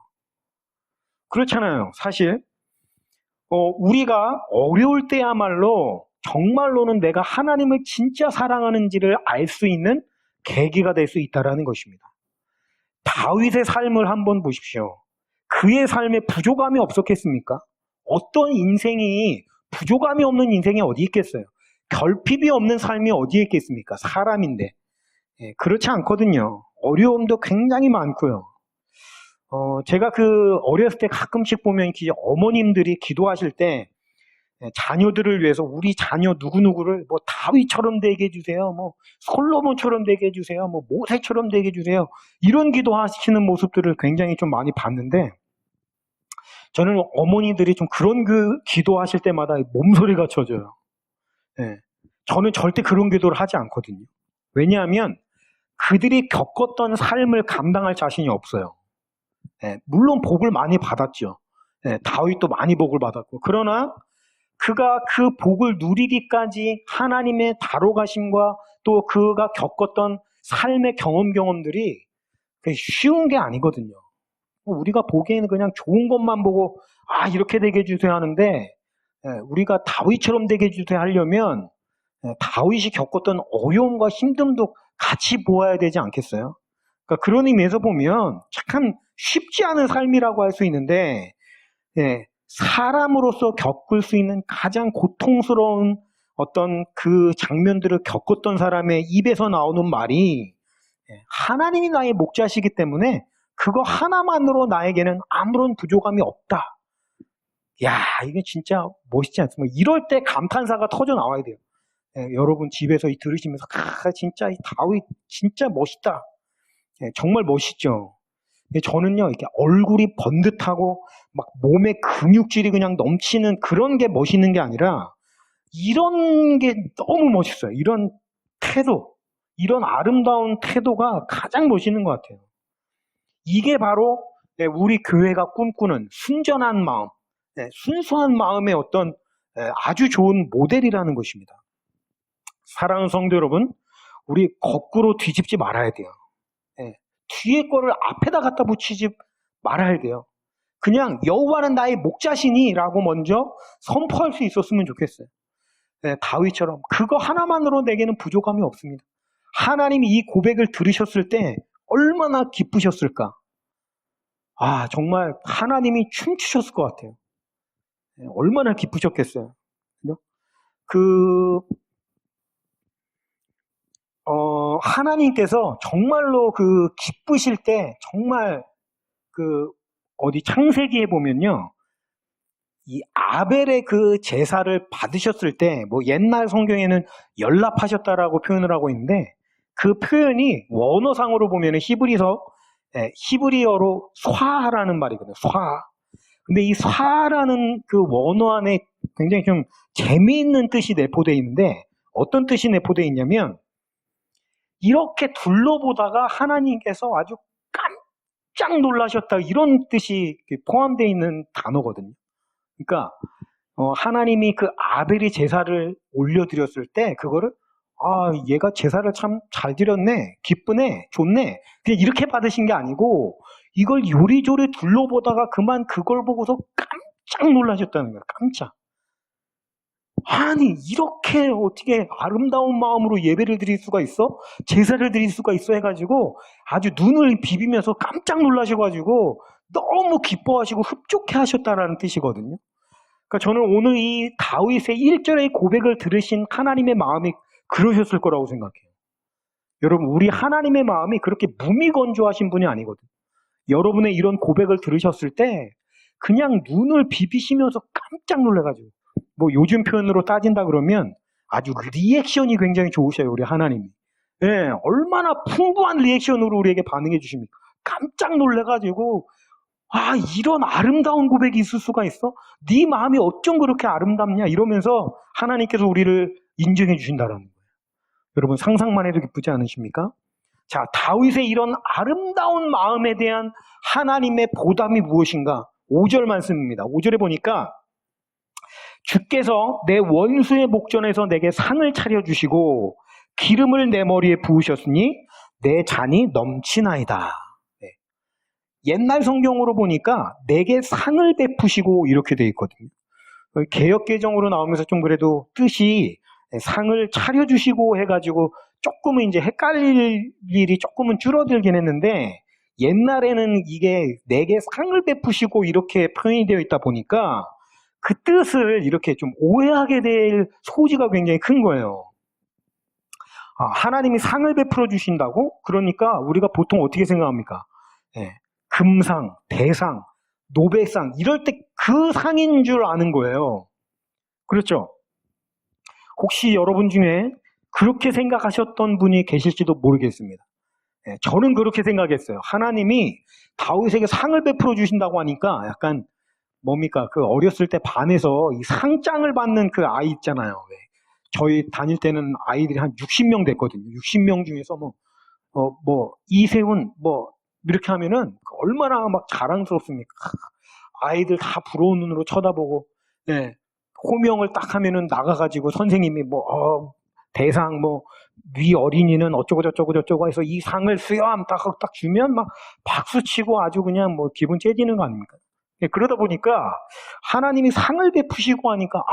[SPEAKER 1] 그렇잖아요. 사실 우리가 어려울 때야말로 정말로는 내가 하나님을 진짜 사랑하는지를 알 수 있는 계기가 될 수 있다는 것입니다. 다윗의 삶을 한번 보십시오. 그의 삶에 부족함이 없었겠습니까? 어떤 인생이 부족함이 없는 인생이 어디 있겠어요? 결핍이 없는 삶이 어디에 있겠습니까? 사람인데. 그렇지 않거든요. 어려움도 굉장히 많고요. 제가 어렸을 때 가끔씩 보면 어머님들이 기도하실 때 자녀들을 위해서 우리 자녀 누구누구를 뭐 다윗처럼 되게 해주세요. 뭐 솔로몬처럼 되게 해주세요. 뭐 모세처럼 되게 해주세요. 이런 기도하시는 모습들을 굉장히 좀 많이 봤는데 저는 어머니들이 좀 그런 기도하실 때마다 몸소리가 쳐져요. 저는 절대 그런 기도를 하지 않거든요. 왜냐하면 그들이 겪었던 삶을 감당할 자신이 없어요. 물론 복을 많이 받았죠. 다윗도 많이 복을 받았고 그러나 그가 그 복을 누리기까지 하나님의 다뤄가심과 또 그가 겪었던 삶의 경험들이 쉬운 게 아니거든요. 우리가 보기에는 그냥 좋은 것만 보고 이렇게 되게 해주세요 하는데 우리가 다윗처럼 되게 해주세요 하려면 다윗이 겪었던 어려움과 힘듦도 같이 보아야 되지 않겠어요? 그러니까 그런 의미에서 보면 참 쉽지 않은 삶이라고 할 수 있는데 사람으로서 겪을 수 있는 가장 고통스러운 어떤 그 장면들을 겪었던 사람의 입에서 나오는 말이 하나님이 나의 목자시기 때문에 그거 하나만으로 나에게는 아무런 부족함이 없다. 야, 이게 진짜 멋있지 않습니까? 이럴 때 감탄사가 터져 나와야 돼요. 여러분 집에서 들으시면서 진짜 이 다윗 진짜 멋있다. 정말 멋있죠. 저는요, 이렇게 얼굴이 번듯하고 막 몸에 근육질이 그냥 넘치는 그런 게 멋있는 게 아니라 이런 게 너무 멋있어요. 이런 태도, 이런 아름다운 태도가 가장 멋있는 것 같아요. 이게 바로 우리 교회가 꿈꾸는 순전한 마음, 순수한 마음의 어떤 아주 좋은 모델이라는 것입니다. 사랑하는 성도 여러분, 우리 거꾸로 뒤집지 말아야 돼요. 예, 뒤에 거를 앞에다 갖다 붙이지 말아야 돼요. 그냥 여호와는 나의 목자시니라고 먼저 선포할 수 있었으면 좋겠어요. 예, 다윗처럼 그거 하나만으로 내게는 부족함이 없습니다. 하나님이 이 고백을 들으셨을 때 얼마나 기쁘셨을까. 아, 정말 하나님이 춤추셨을 것 같아요. 예, 얼마나 기쁘셨겠어요. 그죠? 하나님께서 정말로 기쁘실 때 정말 어디 창세기에 보면요. 이 아벨의 그 제사를 받으셨을 때, 뭐 옛날 성경에는 연락하셨다라고 표현을 하고 있는데, 그 표현이 원어상으로 보면은 히브리어로 쏴라는 말이거든요. 쏴. 근데 이 쏴라는 그 원어 안에 굉장히 좀 재미있는 뜻이 내포되어 있는데, 어떤 뜻이 내포되어 있냐면, 이렇게 둘러보다가 하나님께서 아주 깜짝 놀라셨다, 이런 뜻이 포함되어 있는 단어거든요. 그러니까 하나님이 그 아벨이 제사를 올려드렸을 때 그거를 얘가 제사를 참 잘 드렸네, 기쁘네, 좋네, 그냥 이렇게 받으신 게 아니고 이걸 요리조리 둘러보다가 그걸 보고서 깜짝 놀라셨다는 거야. 깜짝. 아니, 이렇게 어떻게 아름다운 마음으로 예배를 드릴 수가 있어? 제사를 드릴 수가 있어? 해가지고 아주 눈을 비비면서 깜짝 놀라셔가지고 너무 기뻐하시고 흡족해 하셨다라는 뜻이거든요. 그러니까 저는 오늘 이 다윗의 1절의 고백을 들으신 하나님의 마음이 그러셨을 거라고 생각해요. 여러분, 우리 하나님의 마음이 그렇게 무미건조하신 분이 아니거든요. 여러분의 이런 고백을 들으셨을 때 그냥 눈을 비비시면서 깜짝 놀라가지고, 뭐 요즘 표현으로 따진다 그러면 아주 리액션이 굉장히 좋으셔요, 우리 하나님이. 예, 얼마나 풍부한 리액션으로 우리에게 반응해 주십니까? 깜짝 놀래가지고, 이런 아름다운 고백이 있을 수가 있어? 네 마음이 어쩜 그렇게 아름답냐? 이러면서 하나님께서 우리를 인정해 주신다는 거예요. 여러분, 상상만 해도 기쁘지 않으십니까? 자, 다윗의 이런 아름다운 마음에 대한 하나님의 보답이 무엇인가? 5절 말씀입니다. 5절에 보니까 주께서 내 원수의 목전에서 내게 상을 차려주시고 기름을 내 머리에 부으셨으니 내 잔이 넘치나이다. 네. 옛날 성경으로 보니까 내게 상을 베푸시고 이렇게 돼 있거든요. 개역개정으로 나오면서 좀 그래도 뜻이 상을 차려주시고 해가지고 조금은 이제 헷갈릴 일이 조금은 줄어들긴 했는데, 옛날에는 이게 내게 상을 베푸시고 이렇게 표현이 되어 있다 보니까 그 뜻을 이렇게 좀 오해하게 될 소지가 굉장히 큰 거예요. 하나님이 상을 베풀어 주신다고? 그러니까 우리가 보통 어떻게 생각합니까? 금상, 대상, 노벨상, 이럴 때 그 상인 줄 아는 거예요. 그렇죠? 혹시 여러분 중에 그렇게 생각하셨던 분이 계실지도 모르겠습니다. 저는 그렇게 생각했어요. 하나님이 다윗에게 상을 베풀어 주신다고 하니까 약간 뭡니까? 어렸을 때 반에서 이 상장을 받는 그 아이 있잖아요. 저희 다닐 때는 아이들이 한 60명 됐거든요. 60명 중에서 이세훈, 이렇게 하면은 얼마나 막 자랑스럽습니까? 아이들 다 부러운 눈으로 쳐다보고, 호명을 딱 하면은 나가가지고 선생님이 대상 위 어린이는 어쩌고 해서 이 상을 수여함 딱 주면 막 박수치고 아주 그냥 기분 째지는 거 아닙니까? 그러다 보니까 하나님이 상을 베푸시고 하니까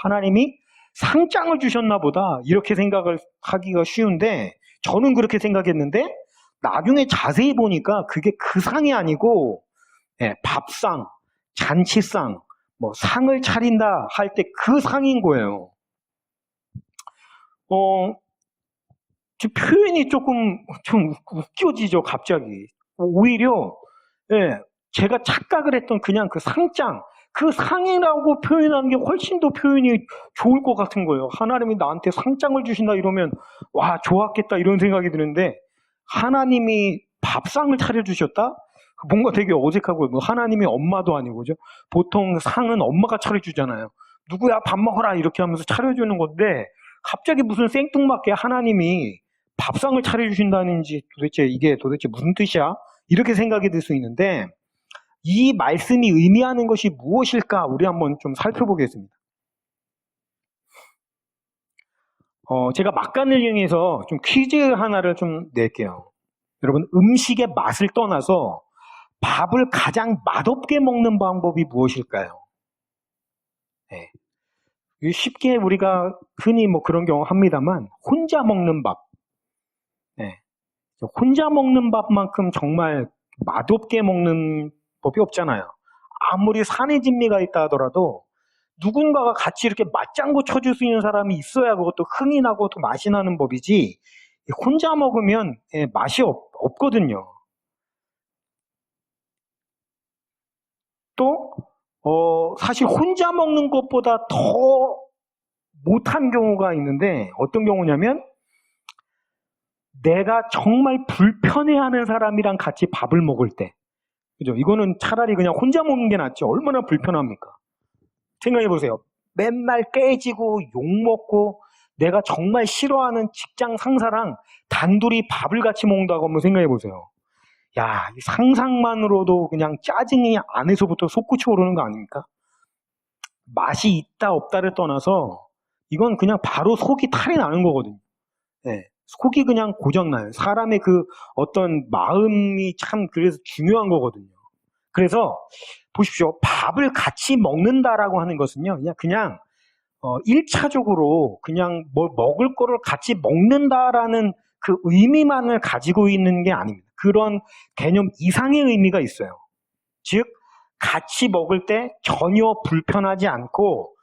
[SPEAKER 1] 하나님이 상장을 주셨나 보다, 이렇게 생각을 하기가 쉬운데, 저는 그렇게 생각했는데 나중에 자세히 보니까 그게 그 상이 아니고 밥상, 잔치상, 상을 차린다 할 때 그 상인 거예요. 표현이 조금 좀 웃겨지죠, 갑자기. 오히려 제가 착각을 했던 그냥 그 상장, 그 상이라고 표현하는 게 훨씬 더 표현이 좋을 것 같은 거예요. 하나님이 나한테 상장을 주신다 이러면 와, 좋았겠다 이런 생각이 드는데, 하나님이 밥상을 차려주셨다? 뭔가 되게 어색하고, 하나님이 엄마도 아니고, 그죠? 보통 상은 엄마가 차려주잖아요. 누구야 밥 먹어라 이렇게 하면서 차려주는 건데, 갑자기 무슨 생뚱맞게 하나님이 밥상을 차려주신다는지 이게 도대체 무슨 뜻이야? 이렇게 생각이 들 수 있는데, 이 말씀이 의미하는 것이 무엇일까? 우리 한번 좀 살펴보겠습니다. 제가 막간을 이용해서 좀 퀴즈 하나를 좀 낼게요. 여러분, 음식의 맛을 떠나서 밥을 가장 맛없게 먹는 방법이 무엇일까요? 네. 쉽게 우리가 흔히 뭐 그런 경우 합니다만, 혼자 먹는 밥. 네. 혼자 먹는 밥만큼 정말 맛없게 먹는 법이 없잖아요. 아무리 산의 진미가 있다 하더라도 누군가가 같이 이렇게 맞장구 쳐줄 수 있는 사람이 있어야 그것도 흥이 나고 또 맛이 나는 법이지, 혼자 먹으면 맛이 없거든요. 또 사실 혼자 먹는 것보다 더 못한 경우가 있는데, 어떤 경우냐면 내가 정말 불편해하는 사람이랑 같이 밥을 먹을 때, 그죠? 이거는 차라리 그냥 혼자 먹는 게 낫지. 얼마나 불편합니까? 생각해 보세요. 맨날 깨지고 욕먹고 내가 정말 싫어하는 직장 상사랑 단둘이 밥을 같이 먹는다고 한번 생각해 보세요. 야, 이 상상만으로도 그냥 짜증이 안에서부터 솟구쳐 오르는 거 아닙니까? 맛이 있다 없다를 떠나서 이건 그냥 바로 속이 탈이 나는 거거든요. 네, 속이 그냥 고장나요. 사람의 그 어떤 마음이 참 그래서 중요한 거거든요. 그래서 보십시오. 밥을 같이 먹는다라고 하는 것은요, 그냥 1차적으로 그냥 뭐 먹을 거를 같이 먹는다라는 그 의미만을 가지고 있는 게 아닙니다. 그런 개념 이상의 의미가 있어요. 즉, 같이 먹을 때 전혀 불편하지 않고,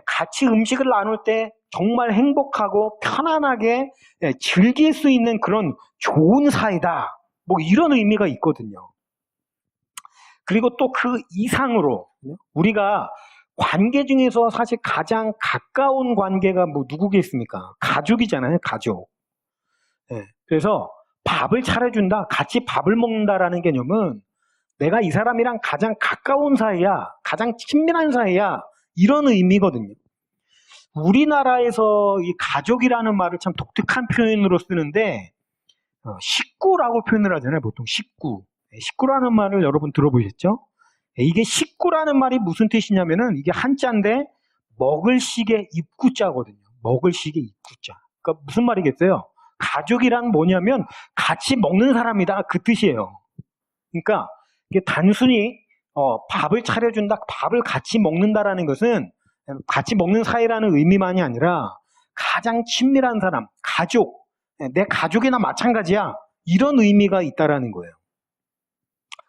[SPEAKER 1] 같이 음식을 나눌 때 정말 행복하고 편안하게 즐길 수 있는 그런 좋은 사이다. 뭐 이런 의미가 있거든요. 그리고 또 그 이상으로 우리가 관계 중에서 사실 가장 가까운 관계가 뭐 누구겠습니까? 가족이잖아요, 가족. 그래서 밥을 차려준다, 같이 밥을 먹는다라는 개념은 내가 이 사람이랑 가장 가까운 사이야, 가장 친밀한 사이야, 이런 의미거든요. 우리나라에서 이 가족이라는 말을 참 독특한 표현으로 쓰는데, 식구라고 표현을 하잖아요, 보통 식구. 식구라는 말을 여러분 들어보셨죠? 이게 식구라는 말이 무슨 뜻이냐면은 이게 한자인데 먹을 시계 입구자거든요. 먹을 시계 입구자. 그러니까 무슨 말이겠어요? 가족이란 뭐냐면 같이 먹는 사람이다, 그 뜻이에요. 그러니까 이게 단순히 밥을 차려준다, 밥을 같이 먹는다라는 것은 같이 먹는 사이라는 의미만이 아니라 가장 친밀한 사람, 가족, 내 가족이나 마찬가지야, 이런 의미가 있다라는 거예요.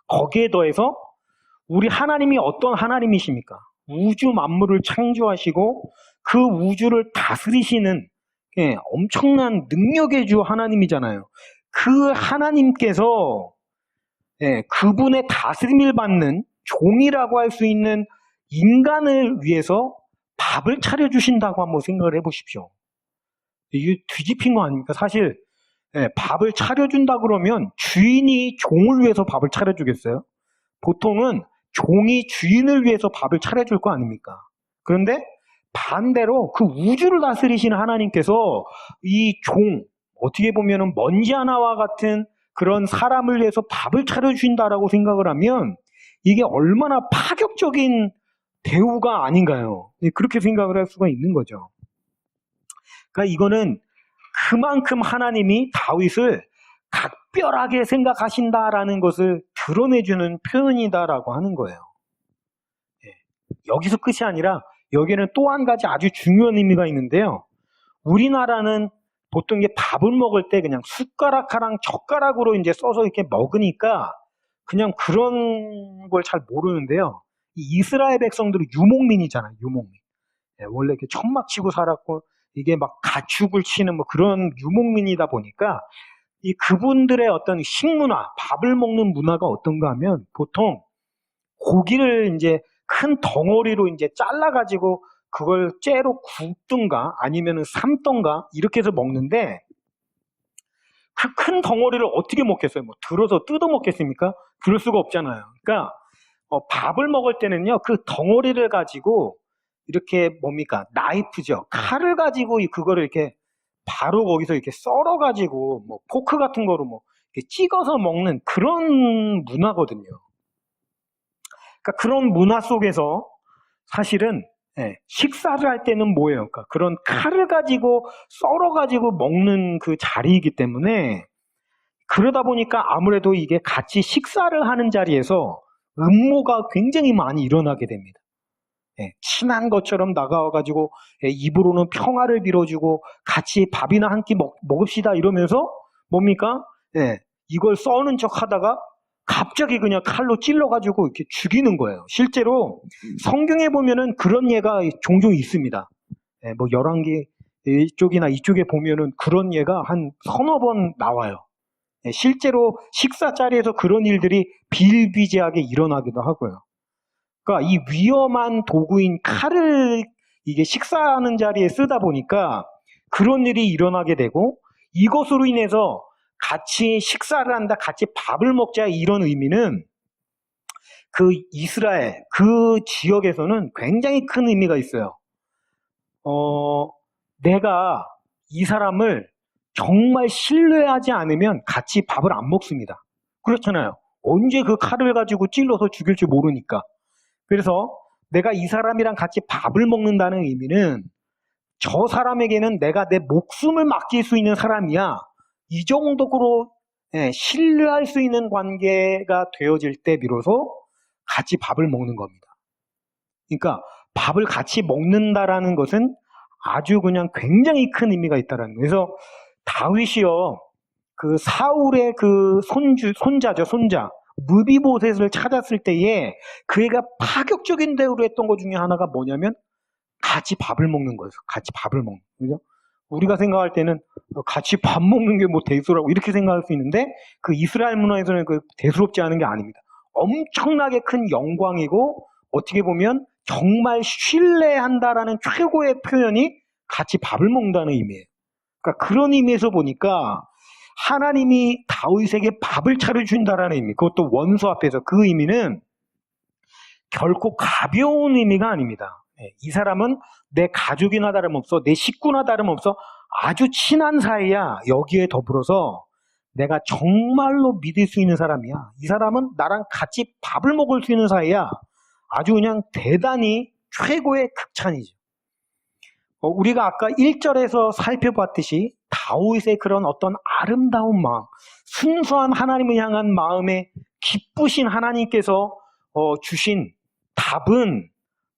[SPEAKER 1] 거기에 더해서 우리 하나님이 어떤 하나님이십니까? 우주 만물을 창조하시고 그 우주를 다스리시는 엄청난 능력의 주 하나님이잖아요. 그 하나님께서 그분의 다스림을 받는 종이라고 할 수 있는 인간을 위해서 밥을 차려주신다고 한번 생각을 해보십시오. 이게 뒤집힌 거 아닙니까? 사실 밥을 차려준다 그러면 주인이 종을 위해서 밥을 차려주겠어요? 보통은 종이 주인을 위해서 밥을 차려줄 거 아닙니까? 그런데 반대로 그 우주를 다스리시는 하나님께서 이 종, 어떻게 보면 먼지 하나와 같은 그런 사람을 위해서 밥을 차려주신다라고 생각을 하면 이게 얼마나 파격적인 대우가 아닌가요? 그렇게 생각을 할 수가 있는 거죠. 그러니까 이거는 그만큼 하나님이 다윗을 각별하게 생각하신다라는 것을 드러내주는 표현이다라고 하는 거예요. 여기서 끝이 아니라 여기에는 또 한 가지 아주 중요한 의미가 있는데요. 우리나라는 보통 이게 밥을 먹을 때 그냥 숟가락하랑 젓가락으로 이제 써서 이렇게 먹으니까 그냥 그런 걸 잘 모르는데요. 이 이스라엘 백성들은 유목민이잖아요, 유목민. 원래 이렇게 천막 치고 살았고 이게 막 가축을 치는 뭐 그런 유목민이다 보니까 이 그분들의 어떤 식문화, 밥을 먹는 문화가 어떤가 하면 보통 고기를 이제 큰 덩어리로 이제 잘라가지고 그걸 째로 굽든가 아니면은 삶던가 이렇게 해서 먹는데, 그 큰 덩어리를 어떻게 먹겠어요? 뭐 들어서 뜯어 먹겠습니까? 그럴 수가 없잖아요. 그러니까 밥을 먹을 때는요, 그 덩어리를 가지고 이렇게 뭡니까? 나이프죠. 칼을 가지고 그거를 이렇게 바로 거기서 이렇게 썰어가지고 뭐 포크 같은 거로 뭐 이렇게 찍어서 먹는 그런 문화거든요. 그러니까 그런 문화 속에서 사실은 식사를 할 때는 뭐예요? 그러니까 그런 칼을 가지고 썰어가지고 먹는 그 자리이기 때문에 그러다 보니까 아무래도 이게 같이 식사를 하는 자리에서 음모가 굉장히 많이 일어나게 됩니다. 친한 것처럼 나가와가지고 입으로는 평화를 빌어주고 같이 밥이나 한 끼 먹읍시다 이러면서 뭡니까? 이걸 써는 척 하다가 갑자기 그냥 칼로 찔러가지고 이렇게 죽이는 거예요. 실제로 성경에 보면은 그런 예가 종종 있습니다. 뭐 열왕기 이쪽이나 이쪽에 보면은 그런 예가 한 서너 번 나와요. 실제로 식사 자리에서 그런 일들이 비일비재하게 일어나기도 하고요. 그러니까 이 위험한 도구인 칼을 이게 식사하는 자리에 쓰다 보니까 그런 일이 일어나게 되고 이것으로 인해서 같이 식사를 한다, 같이 밥을 먹자 이런 의미는 그 이스라엘, 그 지역에서는 굉장히 큰 의미가 있어요. 내가 이 사람을 정말 신뢰하지 않으면 같이 밥을 안 먹습니다. 그렇잖아요. 언제 그 칼을 가지고 찔러서 죽일지 모르니까. 그래서 내가 이 사람이랑 같이 밥을 먹는다는 의미는 저 사람에게는 내가 내 목숨을 맡길 수 있는 사람이야. 이 정도로 신뢰할 수 있는 관계가 되어질 때 비로소 같이 밥을 먹는 겁니다. 그러니까 밥을 같이 먹는다라는 것은 아주 그냥 굉장히 큰 의미가 있다라는 거예요. 그래서 다윗이요, 그 사울의 그 손자 무비보셋을 찾았을 때에 그 애가 파격적인 대우를 했던 것 중에 하나가 뭐냐면 같이 밥을 먹는 거예요. 같이 밥을 먹는 거죠. 우리가 생각할 때는 같이 밥 먹는 게 뭐 대수라고 이렇게 생각할 수 있는데 그 이스라엘 문화에서는 그 대수롭지 않은 게 아닙니다. 엄청나게 큰 영광이고 어떻게 보면 정말 신뢰한다라는 최고의 표현이 같이 밥을 먹는다는 의미예요. 그러니까 그런 의미에서 보니까 하나님이 다윗에게 밥을 차려준다라는 의미, 그것도 원수 앞에서 그 의미는 결코 가벼운 의미가 아닙니다. 이 사람은 내 가족이나 다름없어, 내 식구나 다름없어 아주 친한 사이야. 여기에 더불어서 내가 정말로 믿을 수 있는 사람이야. 이 사람은 나랑 같이 밥을 먹을 수 있는 사이야. 아주 그냥 대단히 최고의 극찬이죠. 우리가 아까 1절에서 살펴봤듯이 다윗의 그런 어떤 아름다운 마음, 순수한 하나님을 향한 마음에 기쁘신 하나님께서 주신 답은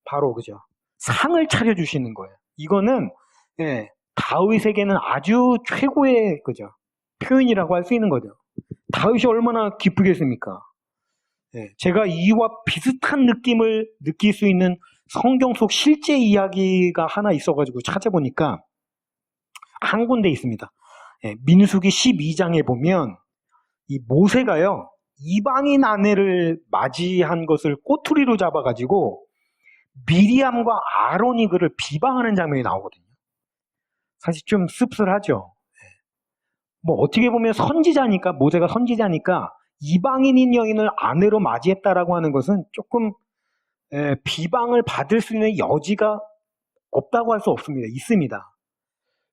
[SPEAKER 1] 바로 그죠, 상을 차려주시는 거예요. 이거는 다윗에게는 아주 최고의 그죠 표현이라고 할 수 있는 거죠. 다윗이 얼마나 기쁘겠습니까? 제가 이와 비슷한 느낌을 느낄 수 있는 성경 속 실제 이야기가 하나 있어가지고 찾아보니까 한 군데 있습니다. 민수기 12장에 보면 이 모세가요, 이방인 아내를 맞이한 것을 꼬투리로 잡아가지고 미리암과 아론이 그를 비방하는 장면이 나오거든요. 사실 좀 씁쓸하죠. 뭐 어떻게 보면 선지자니까, 모세가 선지자니까 이방인인 여인을 아내로 맞이했다라고 하는 것은 조금 비방을 받을 수 있는 여지가 없다고 할 수 없습니다. 있습니다.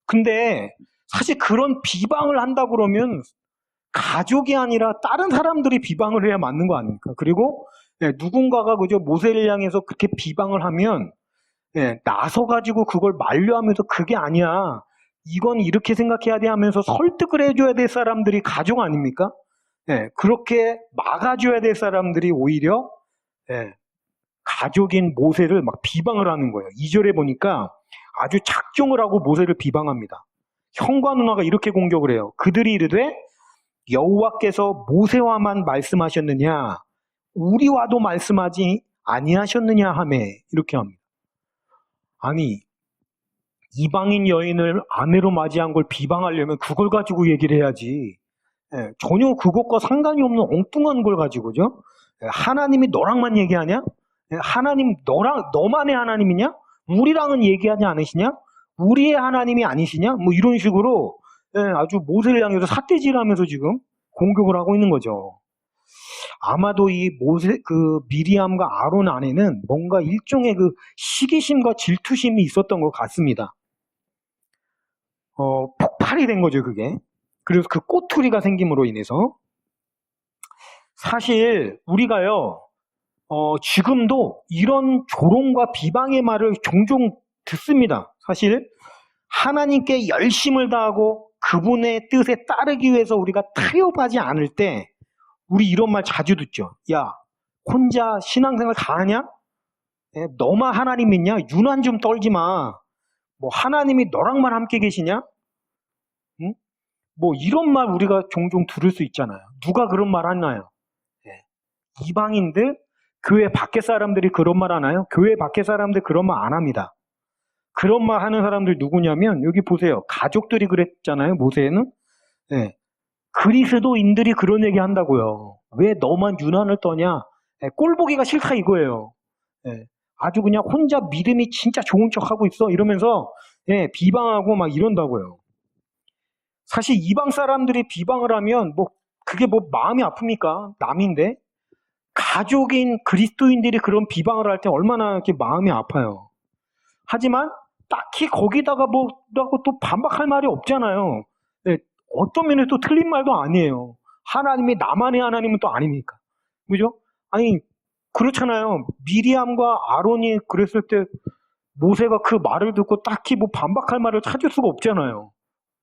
[SPEAKER 1] 근데 사실 그런 비방을 한다 그러면 가족이 아니라 다른 사람들이 비방을 해야 맞는 거 아닙니까? 그리고 누군가가 그저 모세를 향해서 그렇게 비방을 하면 나서가지고 그걸 만류하면서 그게 아니야, 이건 이렇게 생각해야 돼 하면서 설득을 해줘야 될 사람들이 가족 아닙니까? 그렇게 막아줘야 될 사람들이 오히려 가족인 모세를 막 비방을 하는 거예요. 2절에 보니까 아주 작정을 하고 모세를 비방합니다. 형과 누나가 이렇게 공격을 해요. 그들이 이르되 여호와께서 모세와만 말씀하셨느냐 우리와도 말씀하지 아니하셨느냐 하매, 이렇게 합니다. 아니, 이방인 여인을 아내로 맞이한 걸 비방하려면 그걸 가지고 얘기를 해야지. 전혀 그것과 상관이 없는 엉뚱한 걸 가지고죠. 하나님이 너랑만 얘기하냐? 하나님 너만의 하나님이냐? 우리랑은 얘기하지 않으시냐? 우리의 하나님이 아니시냐? 뭐 이런 식으로 아주 모세를 향해서 삿대질하면서 지금 공격을 하고 있는 거죠. 아마도 이 미리암과 아론 안에는 뭔가 일종의 그 시기심과 질투심이 있었던 것 같습니다. 폭발이 된 거죠, 그게. 그래서 그 꼬투리가 생김으로 인해서 사실 우리가요, 지금도 이런 조롱과 비방의 말을 종종 듣습니다. 사실 하나님께 열심을 다하고 그분의 뜻에 따르기 위해서 우리가 타협하지 않을 때 우리 이런 말 자주 듣죠. 야, 혼자 신앙생활 다 하냐? 너만 하나님 믿냐? 유난 좀 떨지 마. 뭐 하나님이 너랑만 함께 계시냐? 응? 뭐 이런 말 우리가 종종 들을 수 있잖아요. 누가 그런 말 하나요? 이방인들, 교회 밖에 사람들이 그런 말 하나요? 교회 밖에 사람들 그런 말 안 합니다. 그런 말 하는 사람들 누구냐면 여기 보세요. 가족들이 그랬잖아요. 모세는. 그리스도인들이 그런 얘기 한다고요. 왜 너만 유난을 떠냐? 꼴 보기가 싫다 이거예요. 아주 그냥 혼자 믿음이 진짜 좋은 척하고 있어 이러면서 비방하고 막 이런다고요. 사실 이방 사람들이 비방을 하면 뭐 그게 뭐 마음이 아픕니까? 남인데 가족인 그리스도인들이 그런 비방을 할 때 얼마나 이렇게 마음이 아파요. 하지만 딱히 거기다가 뭐라고 또 반박할 말이 없잖아요. 어떤 면에서 또 틀린 말도 아니에요. 하나님이 나만의 하나님은 또 아닙니까? 그죠? 아니 그렇잖아요. 미리암과 아론이 그랬을 때 모세가 그 말을 듣고 딱히 뭐 반박할 말을 찾을 수가 없잖아요.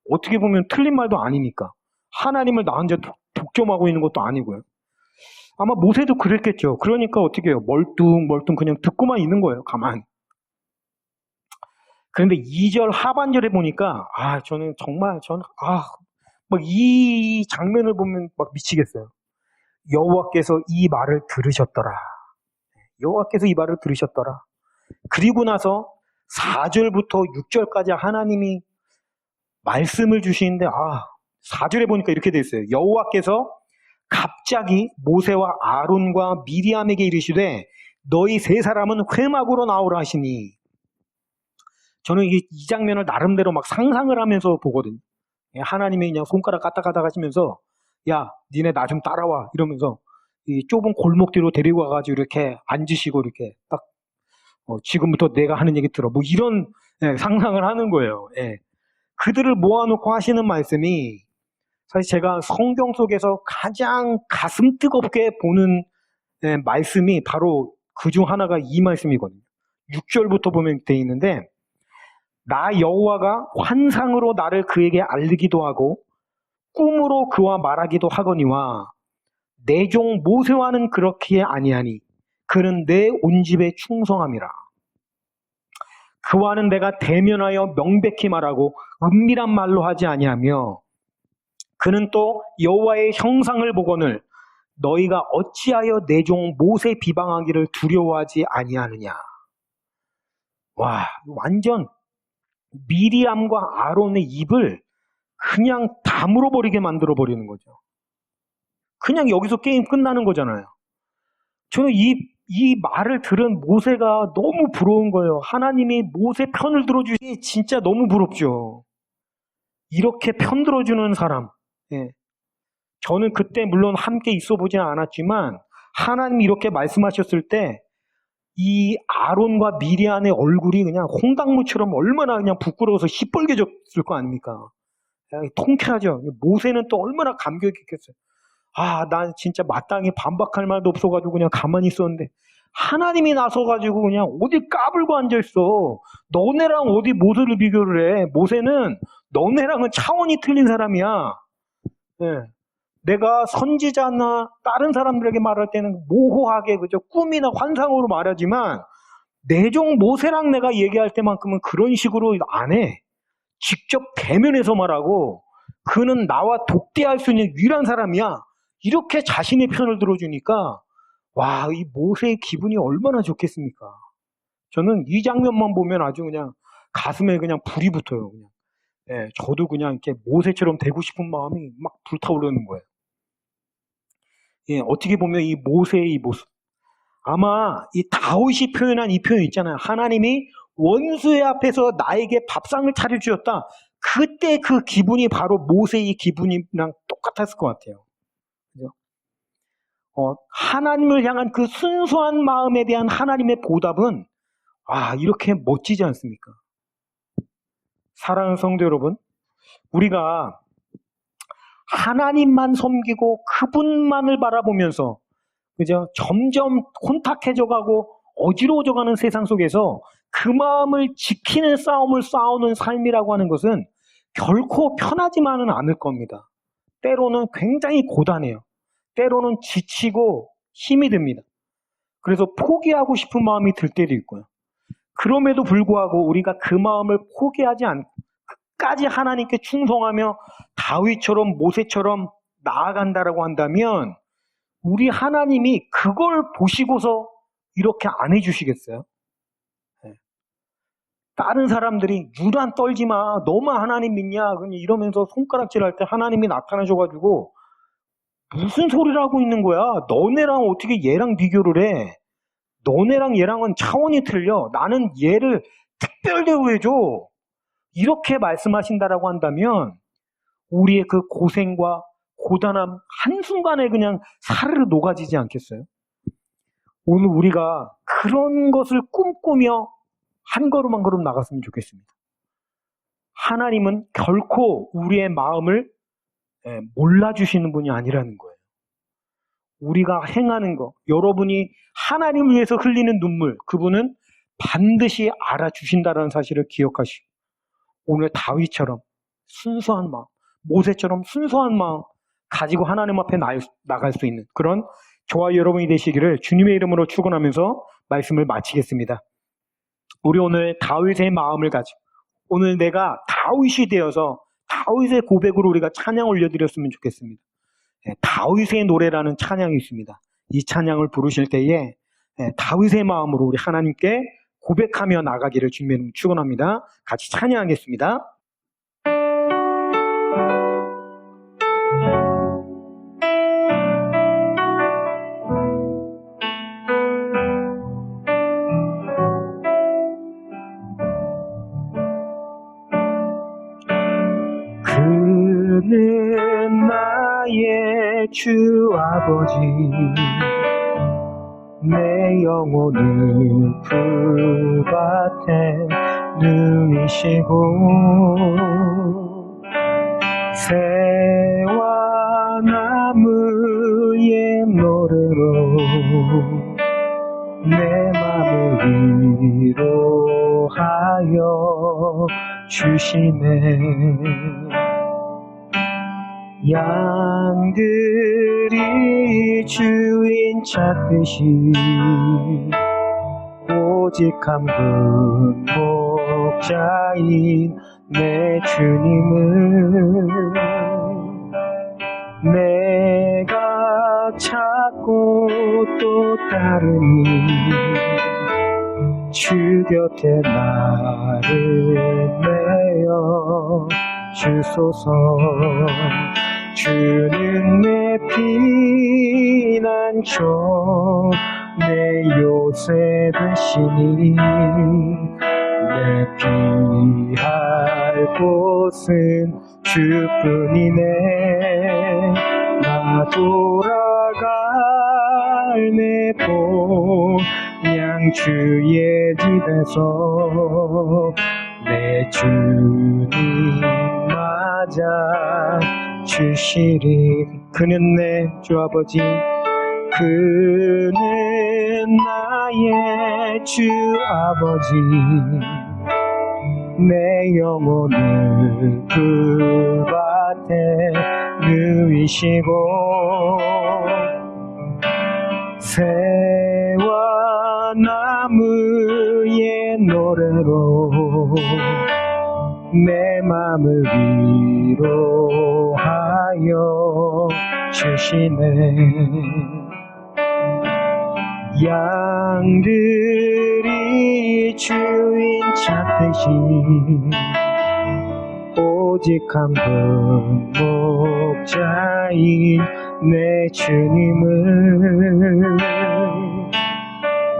[SPEAKER 1] 어떻게 보면 틀린 말도 아니니까. 하나님을 나 혼자 독점하고 있는 것도 아니고요. 아마 모세도 그랬겠죠. 그러니까 어떻게 해요? 멀뚱멀뚱 그냥 듣고만 있는 거예요. 가만히. 그런데 2절 하반절에 보니까 저는 정말 막 이 장면을 보면 막 미치겠어요. 여호와께서 이 말을 들으셨더라. 여호와께서 이 말을 들으셨더라. 그리고 나서 4절부터 6절까지 하나님이 말씀을 주시는데 4절에 보니까 이렇게 돼 있어요. 여호와께서 갑자기 모세와 아론과 미리암에게 이르시되 너희 세 사람은 회막으로 나오라 하시니. 저는 이 장면을 나름대로 막 상상을 하면서 보거든요. 하나님이 그냥 손가락 까딱까딱 하시면서 야 니네 나 좀 따라와 이러면서 이 좁은 골목 뒤로 데리고 와가지고 이렇게 앉으시고 이렇게 딱 지금부터 내가 하는 얘기 들어 뭐 이런 상상을 하는 거예요. 그들을 모아놓고 하시는 말씀이 사실 제가 성경 속에서 가장 가슴 뜨겁게 보는 말씀이 바로 그중 하나가 이 말씀이거든요. 6절부터 보면 돼 있는데 나 여호와가 환상으로 나를 그에게 알리기도 하고 꿈으로 그와 말하기도 하거니와 내 종 모세와는 그렇게 아니하니 그는 내 온 집에 충성함이라. 그와는 내가 대면하여 명백히 말하고 은밀한 말로 하지 아니하며 그는 또 여호와의 형상을 보거늘 너희가 어찌하여 내 종 모세 비방하기를 두려워하지 아니하느냐. 와, 완전 미리암과 아론의 입을 그냥 다물어 버리게 만들어 버리는 거죠. 그냥 여기서 게임 끝나는 거잖아요. 저는 이 말을 들은 모세가 너무 부러운 거예요. 하나님이 모세 편을 들어주시니 진짜 너무 부럽죠. 이렇게 편 들어주는 사람. 저는 그때 물론 함께 있어 보지는 않았지만 하나님이 이렇게 말씀하셨을 때 이 아론과 미리암의 얼굴이 그냥 홍당무처럼 얼마나 그냥 부끄러워서 시뻘개졌을 거 아닙니까? 통쾌하죠. 모세는 또 얼마나 감격이 있겠어요. 난 진짜 마땅히 반박할 말도 없어가지고 그냥 가만히 있었는데 하나님이 나서가지고 그냥 어디 까불고 앉아있어. 너네랑 어디 모세를 비교를 해. 모세는 너네랑은 차원이 틀린 사람이야. 내가 선지자나 다른 사람들에게 말할 때는 모호하게 그저 꿈이나 환상으로 말하지만 내 종 모세랑 내가 얘기할 때만큼은 그런 식으로 안 해. 직접 대면해서 말하고 그는 나와 독대할 수 있는 유일한 사람이야. 이렇게 자신의 편을 들어주니까 와, 이 모세의 기분이 얼마나 좋겠습니까? 저는 이 장면만 보면 아주 그냥 가슴에 그냥 불이 붙어요. 그냥. 저도 그냥 이렇게 모세처럼 되고 싶은 마음이 막 불타오르는 거예요. 어떻게 보면 이 모세의 이 모습, 아마 이 다윗이 표현한 이 표현 있잖아요. 하나님이 원수의 앞에서 나에게 밥상을 차려주셨다. 그때 그 기분이 바로 모세의 기분이랑 똑같았을 것 같아요. 그죠? 하나님을 향한 그 순수한 마음에 대한 하나님의 보답은 이렇게 멋지지 않습니까? 사랑하는 성도 여러분, 우리가 하나님만 섬기고 그분만을 바라보면서 그죠? 점점 혼탁해져 가고 어지러워져 가는 세상 속에서 그 마음을 지키는 싸움을 싸우는 삶이라고 하는 것은 결코 편하지만은 않을 겁니다. 때로는 굉장히 고단해요. 때로는 지치고 힘이 듭니다. 그래서 포기하고 싶은 마음이 들 때도 있고요. 그럼에도 불구하고 우리가 그 마음을 포기하지 않고 끝까지 하나님께 충성하며 다윗처럼 모세처럼 나아간다라고 한다면 우리 하나님이 그걸 보시고서 이렇게 안 해주시겠어요? 다른 사람들이 유난 떨지 마. 너만 하나님 믿냐? 이러면서 손가락질할 때 하나님이 나타나셔가지고 무슨 소리를 하고 있는 거야? 너네랑 어떻게 얘랑 비교를 해? 너네랑 얘랑은 차원이 틀려. 나는 얘를 특별 대우해줘. 이렇게 말씀하신다라고 한다면 우리의 그 고생과 고단함 한순간에 그냥 사르르 녹아지지 않겠어요? 오늘 우리가 그런 것을 꿈꾸며 한 걸음 한 걸음 나갔으면 좋겠습니다. 하나님은 결코 우리의 마음을 몰라주시는 분이 아니라는 거예요. 우리가 행하는 것, 여러분이 하나님을 위해서 흘리는 눈물, 그분은 반드시 알아주신다는 사실을 기억하시고 오늘 다윗처럼 순수한 마음, 모세처럼 순수한 마음 가지고 하나님 앞에 나갈 수 있는 그런 저와 여러분이 되시기를 주님의 이름으로 축원하면서 말씀을 마치겠습니다. 우리 오늘 다윗의 마음을 가지고 오늘 내가 다윗이 되어서 다윗의 고백으로 우리가 찬양 올려드렸으면 좋겠습니다. 다윗의 노래라는 찬양이 있습니다. 이 찬양을 부르실 때에 다윗의 마음으로 우리 하나님께 고백하며 나가기를 주님의 이름으로 축원합니다. 같이 찬양하겠습니다. 그는 나의 주 아버지 내 영혼을 풀밭에 누이시고 새와 나무의 노래로 내 맘을 위로하여 주시네. 양들이 주인 찾듯이 오직 한 분 목자인 내 주님을 내가 찾고 또 따르니 주 곁에 나를 내어 주소서. 주는 내 피난처 내 요새 되시니 내 피할 곳은 주뿐이네. 나 돌아갈 내 본향 주의 집에서 내 주님 맞아 주시리. 그는 내 주 아버지 그는 나의 주 아버지 내 영혼을 풀밭에 누이시고 새와 나무의 노래로 내 맘을 위로하여 주시네. 양들이 주인 찾듯이 오직 한 분 목자인 내 주님을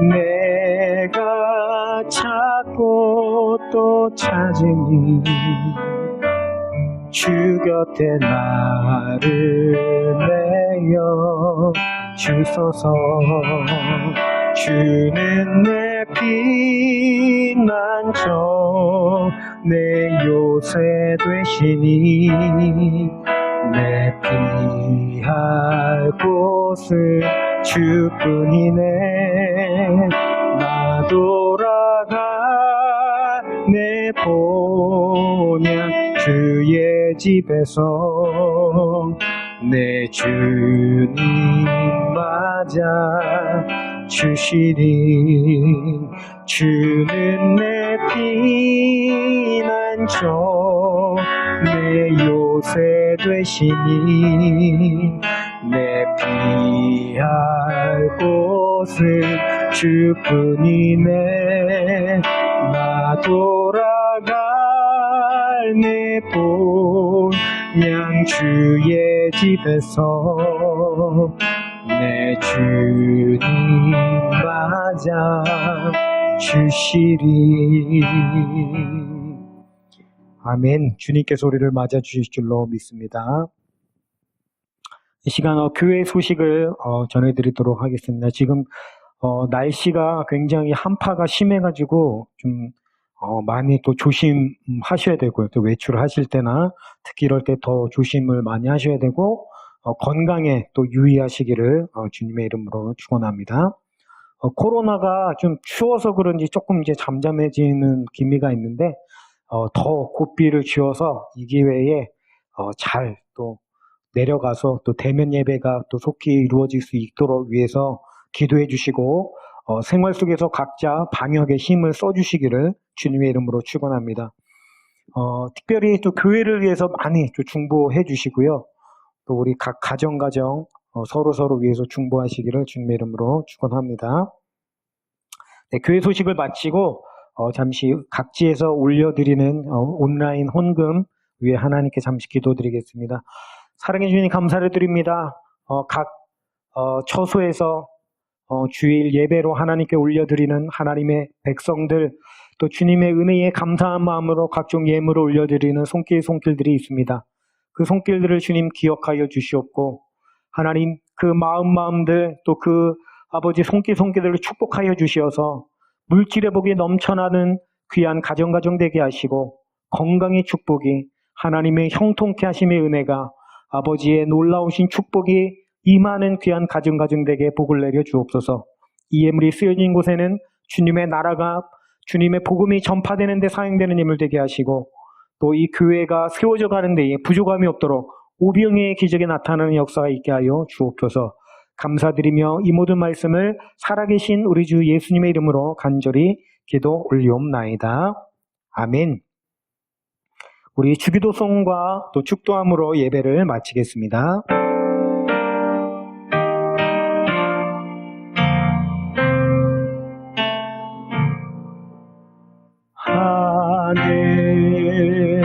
[SPEAKER 1] 내가 찾고 또 찾으니 주 곁에 나를 내어 주소서. 주는 내 피난처 내 요새 되시니 내 피할 곳은 주뿐이네. 나 돌아가 내 본향 주의 집에서 내 주님 맞아 주시리. 주는 내 피난처 내 요새 되시니 내 피할 곳은 주뿐이네. 나 돌아갈 내 본향 주의 집에서 내 주님 맞아 주시리. 아멘. 주님께서 우리를 맞아 주실 줄로 믿습니다. 이 시간 교회 소식을 전해드리도록 하겠습니다. 지금 날씨가 굉장히 한파가 심해가지고 좀 많이 또 조심하셔야 되고요. 또 외출하실 때나 특히 이럴 때 더 조심을 많이 하셔야 되고 건강에 또 유의하시기를 주님의 이름으로 축원합니다. 코로나가 좀 추워서 그런지 조금 이제 잠잠해지는 기미가 있는데 더 고삐를 쥐어서 이 기회에 잘 또 내려가서 또 대면 예배가 또 속히 이루어질 수 있도록 위해서 기도해 주시고 생활 속에서 각자 방역에 힘을 써주시기를 주님의 이름으로 축원합니다. 특별히 또 교회를 위해서 많이 또 중보해 주시고요. 또 우리 각 가정 서로 위해서 중보하시기를 주님의 이름으로 축원합니다. 네, 교회 소식을 마치고 잠시 각지에서 올려드리는 온라인 헌금 위에 하나님께 잠시 기도드리겠습니다. 사랑해 주님 감사를 드립니다. 각 처소에서 주일 예배로 하나님께 올려드리는 하나님의 백성들, 또 주님의 은혜에 감사한 마음으로 각종 예물을 올려드리는 손길들이 있습니다. 그 손길들을 주님 기억하여 주시옵고 하나님 그 마음들 또 그 아버지 손길들을 축복하여 주시어서 물질의 복이 넘쳐나는 귀한 가정 되게 하시고 건강의 축복이 하나님의 형통케 하심의 은혜가 아버지의 놀라우신 축복이 임하는 귀한 가정 되게 복을 내려 주옵소서. 이 예물이 쓰여진 곳에는 주님의 나라가 주님의 복음이 전파되는 데 사용되는 예물 되게 하시고 또 이 교회가 세워져 가는 데에 부족함이 없도록 오병이의 기적이 나타나는 역사가 있게 하여 주옵소서. 감사드리며 이 모든 말씀을 살아계신 우리 주 예수님의 이름으로 간절히 기도 올리옵나이다. 아멘. 우리 주기도송과 또 축도함으로 예배를 마치겠습니다. 하늘에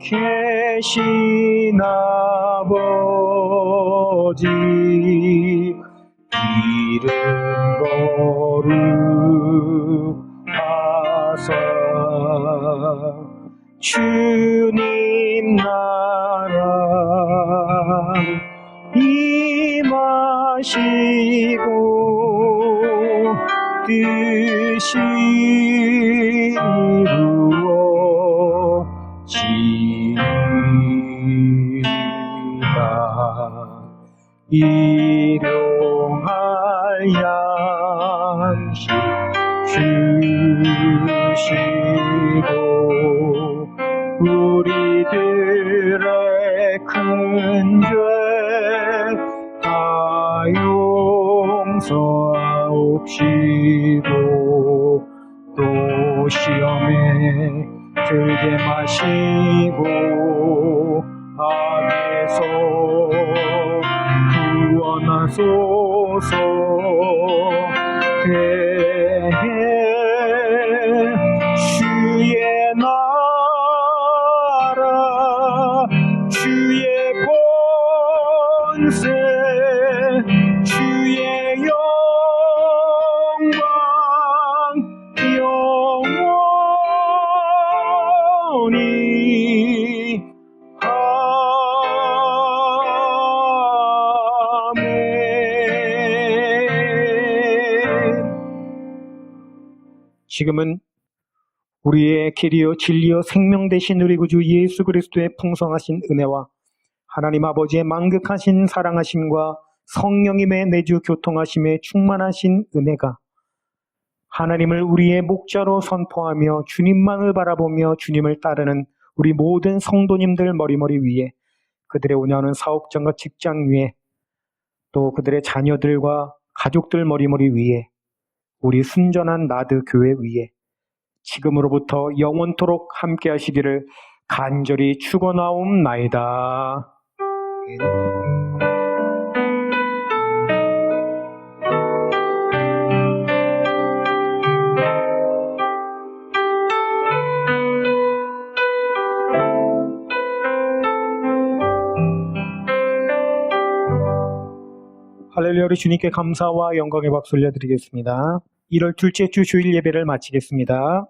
[SPEAKER 1] 계신 아버지 이름 거룩하사 주님 나라 임하시고 뜻이 이루어지리라. 일용할 양식 주시고 우리들의 큰 죄 다 용서하옵시고 또 시험에 들게 마시고 악에서 구원하소서. 주의 나라 주의 권세 주의 영광 영원히 아멘. 지금은 우리의 길이요 진리요 생명 되신 우리 구주 예수 그리스도의 풍성하신 은혜와 하나님 아버지의 만극하신 사랑하심과 성령님의 내주 교통하심에 충만하신 은혜가 하나님을 우리의 목자로 선포하며 주님만을 바라보며 주님을 따르는 우리 모든 성도님들 머리머리 위에, 그들의 운영하는 사업장과 직장 위에, 또 그들의 자녀들과 가족들 머리머리 위에, 우리 순전한 나드 교회 위에 지금으로부터 영원토록 함께 하시기를 간절히 축원하옵나이다. 할렐루야. 우리 주님께 감사와 영광의 박수 올려드리겠습니다. 1월 둘째 주 주일 예배를 마치겠습니다.